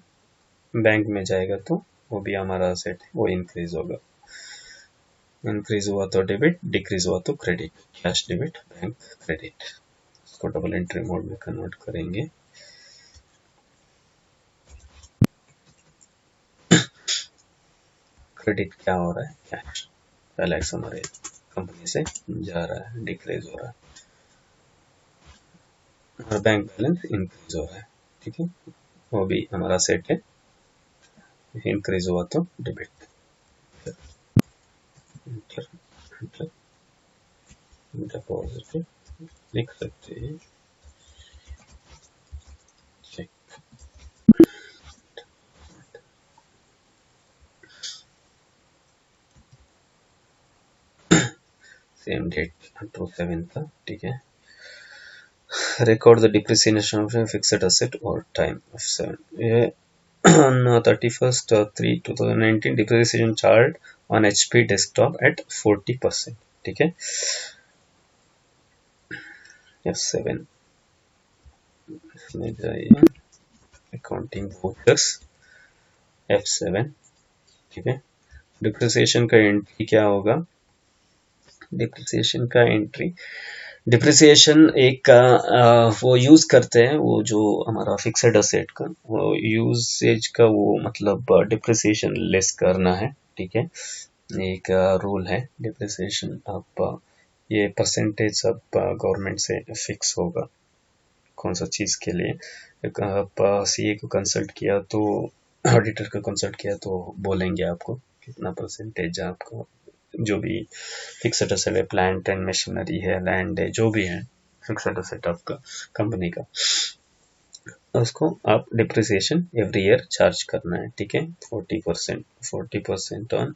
बैंक में जाएगा तो वो भी हमारा असेट है, वो इंक्रीज होगा। इंक्रीज हुआ तो डेबिट, डिक्रीज हुआ तो credit, cash debit bank credit. इसको डबल एंट्री मोड में कन्वर्ट करेंगे। क्रेडिट क्या हो रहा है, कैश 5 लाख हमारे कंपनी से जा रहा है, डिक्रीज हो रहा है, और बैंक बैलेंस इंक्रीज हो रहा है, ठीक है। वो भी हमारा सेट है, इंक्रीज हुआ तो डेबिट। डिपॉजिट लिख सकते हैं, चेक सेम डेट 27 था, ठीक है। Record the depreciation of fixed asset और टाइम F7, ये on 31st 3/2019 depreciation charged on HP desktop at 40%, ठीक है। F7 इसमें जाइए, अकाउंटिंग वोचर्स F7, ठीक है। डिप्रिसिएशन का एंट्री क्या होगा, डिप्रिसिएशन का एंट्री, डिप्रिसिएशन एक वो यूज करते हैं, वो जो हमारा फिक्स्ड असेट का वो यूसेज का वो मतलब डिप्रिसिएशन लेस करना है, ठीक है। एक रूल है डिप्रिसिएशन, आप ये परसेंटेज अब गवर्नमेंट से फिक्स होगा कौन सा चीज के लिए। आप सीए को कंसल्ट किया तो, ऑडिटर को कंसल्ट किया तो बोलेंगे आपको कितना परसेंटेज आपको, जो भी फिक्स्ड असेट है, प्लांट एंड मशीनरी है, लैंड है, जो भी है फिक्स्ड असेट आपका कंपनी का, उसको आप डिप्रिसिएशन एवरी ईयर चार्ज करना है, ठीक है। 40% ऑन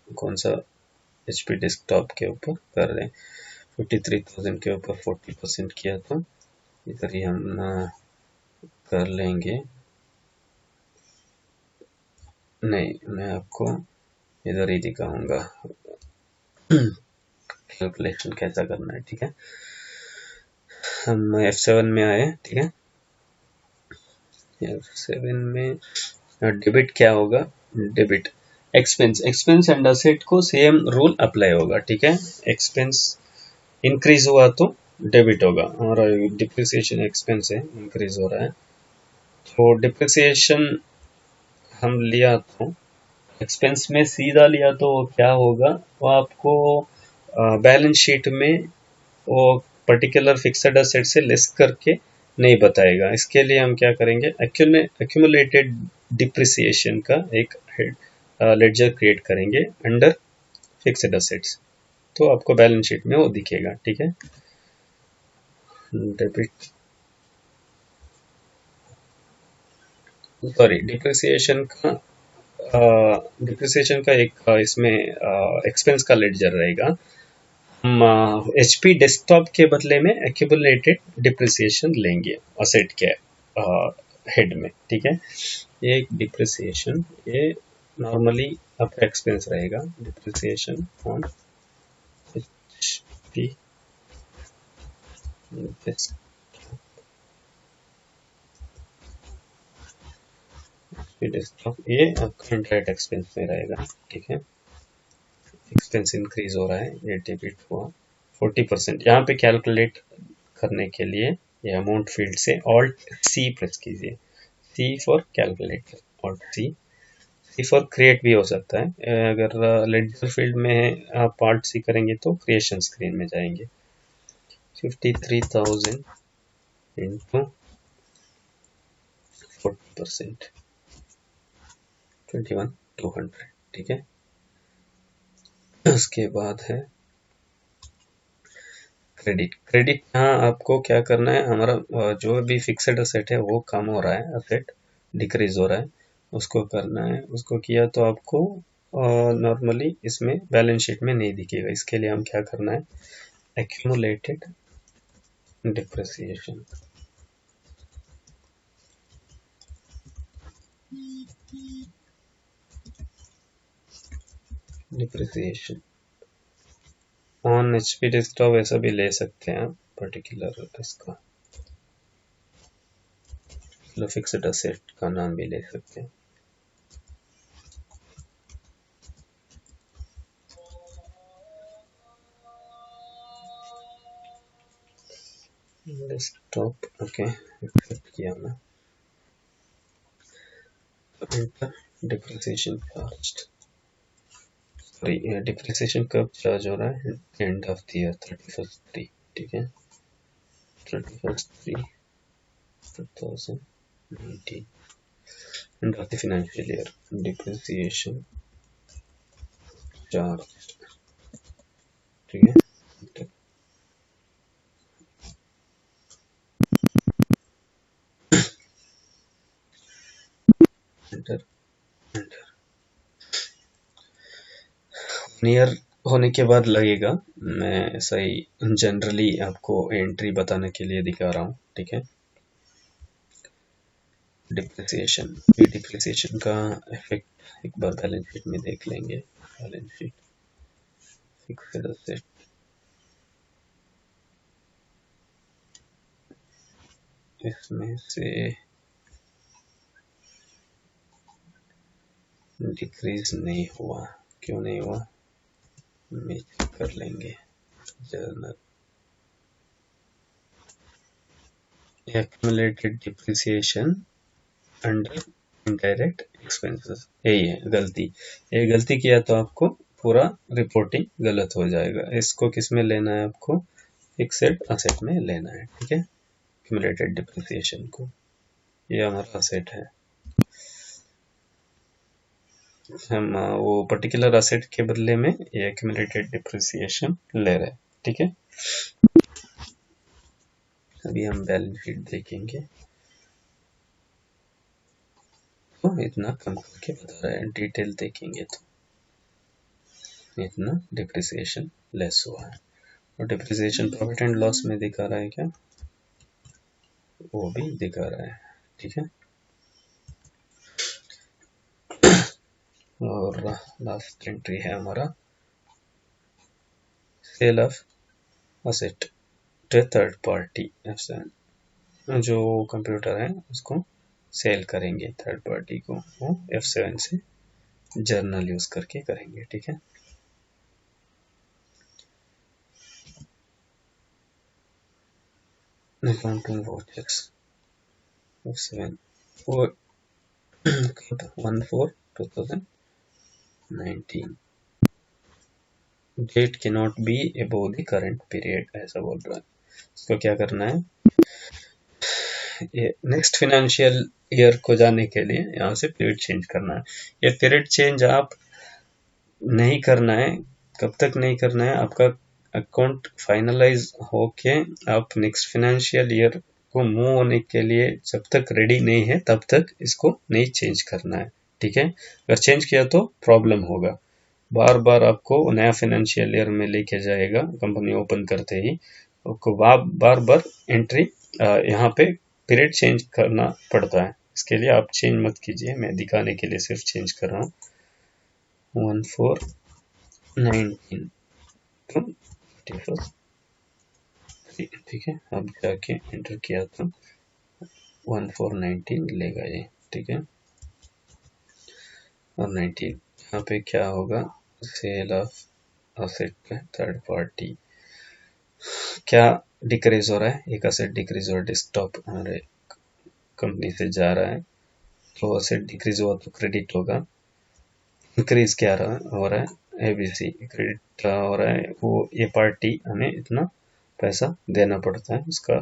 कौन सा HP डेस्कटॉप के ऊपर कर रहे हैं, 53,000 के ऊपर 40% किया तो इधर ही हम कर लेंगे। नहीं, मैं आपको इधर ही दिखाऊंगा कैलकुलेशन कैसा करना है, ठीक है। हम F7 में आए, ठीक है। F7 में डेबिट क्या होगा, debit expense, expense and asset को सेम रूल अप्लाई होगा, ठीक है। एक्सपेंस इंक्रीज हुआ तो डेबिट होगा, हमारा डिप्रिसिएशन एक्सपेंस है, इंक्रीज हो रहा है तो डिप्रिसिएशन हम लिया तो एक्सपेंस में सीधा लिया तो क्या होगा, वो आपको बैलेंस शीट में वो पर्टिकुलर फिक्स्ड असेट से लेस करके नहीं बताएगा। इसके लिए हम क्या करेंगे, एक्यूमुलेटेड डिप्रिसिएशन का एक लेडजर क्रिएट करेंगे अंडर फिक्स्ड असेट्स, तो आपको बैलेंस शीट में वो दिखेगा, ठीक है। डेबिट सॉरी डिप्रिसिएशन का एक इसमें एक्सपेंस का लेडजर रहेगा। हम HP डेस्कटॉप के बदले में एक्यूमुलेटेड डिप्रिसिएशन लेंगे असेट के हेड में, ठीक है। ये डिप्रिसिएशन ये नॉर्मली आपका एक्सपेंस रहेगा, डिप्रिसिएशन ऑन HP डेस्कटॉप, ये आपका इंटरनेट एक्सपेंस में रहेगा, ठीक है। एक्सपेंस इंक्रीज हो रहा है, ये डेबिट हुआ 40%। यहाँ पे कैलकुलेट करने के लिए ये अमाउंट फील्ड से ऑल्ट C प्रेस कीजिए, C for calculate, alt C, for create भी हो सकता है। अगर लेडजर फील्ड में आप पार्ट सी करेंगे तो क्रिएशन स्क्रीन में जाएंगे। 53,000 इंटू 40%, 21,200, ठीक है। उसके बाद है क्रेडिट। क्रेडिट यहाँ आपको क्या करना है, हमारा जो भी फिक्स्ड असेट है वो कम हो रहा है, असेट डिक्रीज हो रहा है, उसको करना है। उसको किया तो आपको नॉर्मली इसमें बैलेंस शीट में नहीं दिखेगा। इसके लिए हम क्या करना है, accumulated depreciation, depreciation on HP desktop ऐसा भी ले सकते हैं आप, पर्टिकुलर इसका फिक्स्ड असेट का नाम भी ले सकते हैं। डेस्कटॉप ओके, एक्सेप्ट किया मैं। Enter depreciation charge, sorry depreciation कब चार्ज हो रहा है, end of the year 31st 3, ठीक है, 31st 3 2019, end of the financial year, depreciation charge, ठीक है। Enter, enter. नियर होने के बाद लगेगा, मैं ऐसा ही जनरली आपको एंट्री बताने के लिए दिखा रहा हूँ, ठीक है। डिप्रिसिएशन, डिप्रिसिएशन का इफेक्ट एक बार बैलेंस शीट में देख लेंगे। बैलेंस शीट फिक्स्ड असेट, इसमें से डिक्रीज नहीं हुआ, क्यों नहीं हुआ, मैं चेक कर लेंगे। Journal accumulated depreciation under indirect expenses, यही है गलती। ये गलती किया तो आपको पूरा रिपोर्टिंग गलत हो जाएगा। इसको किस में लेना है, आपको फिक्स्ड असेट में लेना है, ठीक है। एक्यूमुलेटेड डिप्रिसिएशन को, ये हमारा असेट है, हम वो पर्टिकुलर असेट के बदले में ये एक्यूमुलेटेड डिप्रिसिएशन ले रहे हैं, ठीक है। अभी हम बैलेंस शीट देखेंगे तो इतना कम करके बता रहा है, डिटेल देखेंगे तो इतना डिप्रिसिएशन लेस हुआ है। और डिप्रिसिएशन प्रॉफिट एंड लॉस में दिखा रहा है क्या, वो भी दिखा रहा है, ठीक है। और लास्ट एंट्री है हमारा sale of asset to third party, F7 जो कंप्यूटर है उसको सेल करेंगे थर्ड पार्टी को, वो F7 से जर्नल यूज करके करेंगे, ठीक है। अकाउंटिंग वॉचर्स F7 वो 1/4/2019, डेट के not be above the current period, ऐसा बोल रहा है। इसको क्या करना है, ये नेक्स्ट फिनेंशियल ईयर को जाने के लिए यहाँ से पीरियड चेंज करना है। ये पीरियड चेंज आप नहीं करना है, कब तक नहीं करना है, आपका अकाउंट फाइनलाइज होके आप नेक्स्ट फिनेंशियल ईयर को मूव होने के लिए जब तक रेडी नहीं है तब तक इसको नहीं चेंज करना है, ठीक है। अगर चेंज किया तो प्रॉब्लम होगा, बार बार आपको नया फाइनेंशियल ईयर में लेके जाएगा, कंपनी ओपन करते ही आपको बार बार एंट्री यहाँ पे पीरियड चेंज करना पड़ता है। इसके लिए आप चेंज मत कीजिए, मैं दिखाने के लिए सिर्फ चेंज कर रहा हूँ। 1/4/19 to 31st 3, ठीक है। अब जाके एंटर किया तो 1/4/19 लेगा ये, ठीक है। और 19 यहाँ पे क्या होगा, सेल ऑफ असेट का थर्ड पार्टी, क्या डिक्रीज हो रहा है, एक असेट डिक्रीज हो रहा है, डेस्कटॉप हमारे कंपनी से जा रहा है, तो असेट डिक्रीज हुआ तो क्रेडिट होगा, इंक्रीज क्या हो रहा है, एबीसी क्रेडिट हो रहा है, वो ये पार्टी हमें इतना पैसा देना पड़ता है, उसका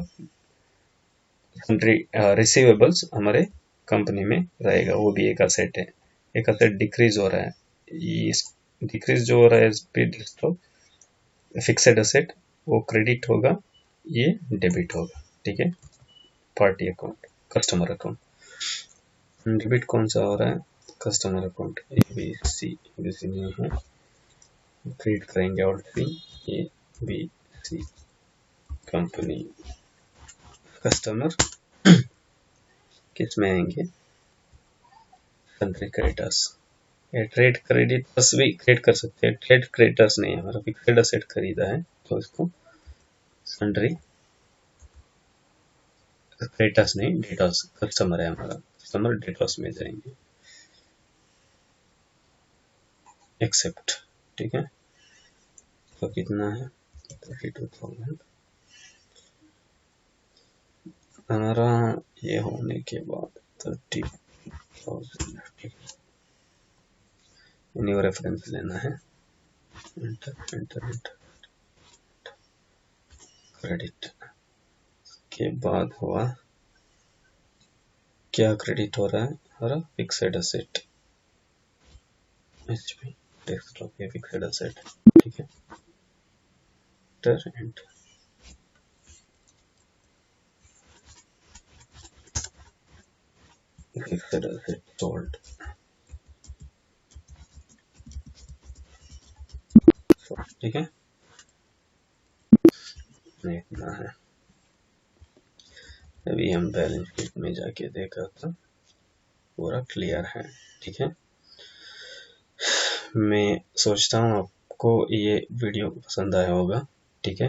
रिसीवेबल्स हमारे कंपनी में रहेगा, वो भी एक असेट है। एक असेट डिक्रीज हो रहा है, इस डिक्रीज जो हो रहा है तो फिक्सेड असेट वो क्रेडिट होगा, ये डेबिट होगा, ठीक है। Party account, customer account, debit कौन सा हो रहा है, कस्टमर अकाउंट, एबीसी नहीं है, क्रिएट करेंगे और A B C company, customer किस में आएंगे, कंट्री क्रेडिटर्स, ट्रेड क्रेडिटर्स भी क्रिएट कर सकते हैं, ट्रेड क्रेडिटर्स नहीं, हमारा फिक्सेड असेट खरीदा है तो इसको सन्ड्री क्रेडिटर्स नहीं, डेटर्स, कस्टमर है हमारा, कस्टमर डेटर्स में जाएंगे, एक्सेप्ट, ठीक है। तो कितना है, 32,000 हमारा, ये होने के बाद 30,000, ठीक है। न्यू रेफरेंस लेना है, एंटर एंटर एंटर, क्रेडिट के बाद हुआ क्या, क्रेडिट हो रहा है हमारा फिक्सेड असेट, एचपी डेस्कटॉप ये फिक्सेड असेट, ठीक है। Enter enter, fixed asset sold, ठीक है। देखना है, अभी हम बैलेंस शीट में जाके देखा था, पूरा क्लियर है, ठीक है। मैं सोचता हूँ आपको ये वीडियो पसंद आया होगा, ठीक है।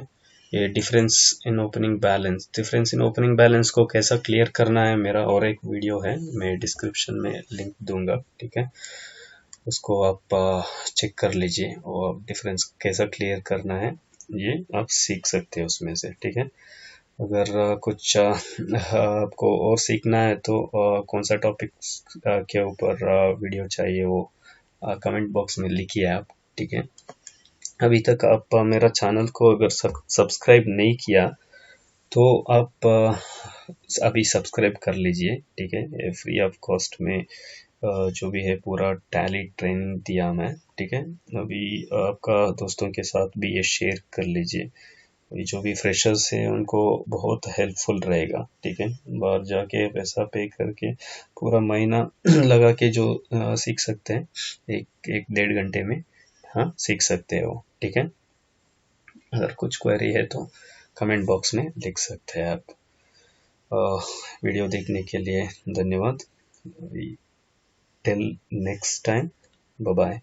ये difference in opening balance, difference in opening balance को कैसा क्लियर करना है, मेरा और एक वीडियो है, मैं डिस्क्रिप्शन में लिंक दूंगा, ठीक है। उसको आप चेक कर लीजिए और डिफरेंस कैसा क्लियर करना है ये आप सीख सकते हैं उसमें से, ठीक है। अगर कुछ आपको और सीखना है तो कौन सा टॉपिक के ऊपर वीडियो चाहिए वो कमेंट बॉक्स में लिखिए आप, ठीक है। अभी तक आप मेरा चैनल को अगर सब्सक्राइब नहीं किया तो आप अभी सब्सक्राइब कर लीजिए, ठीक है। फ्री ऑफ कॉस्ट में जो भी है पूरा टैली ट्रेनिंग दिया मैं, ठीक है। अभी आपका दोस्तों के साथ भी ये शेयर कर लीजिए, जो भी फ्रेशर्स हैं उनको बहुत हेल्पफुल रहेगा, ठीक है। बाहर जाके पैसा पे करके पूरा महीना लगा के जो सीख सकते हैं, एक एक 1.5 घंटे में हाँ सीख सकते हो, ठीक है। अगर कुछ क्वेरी है तो कमेंट बॉक्स में लिख सकते हैं आप। वीडियो देखने के लिए धन्यवाद, till next time, bye bye.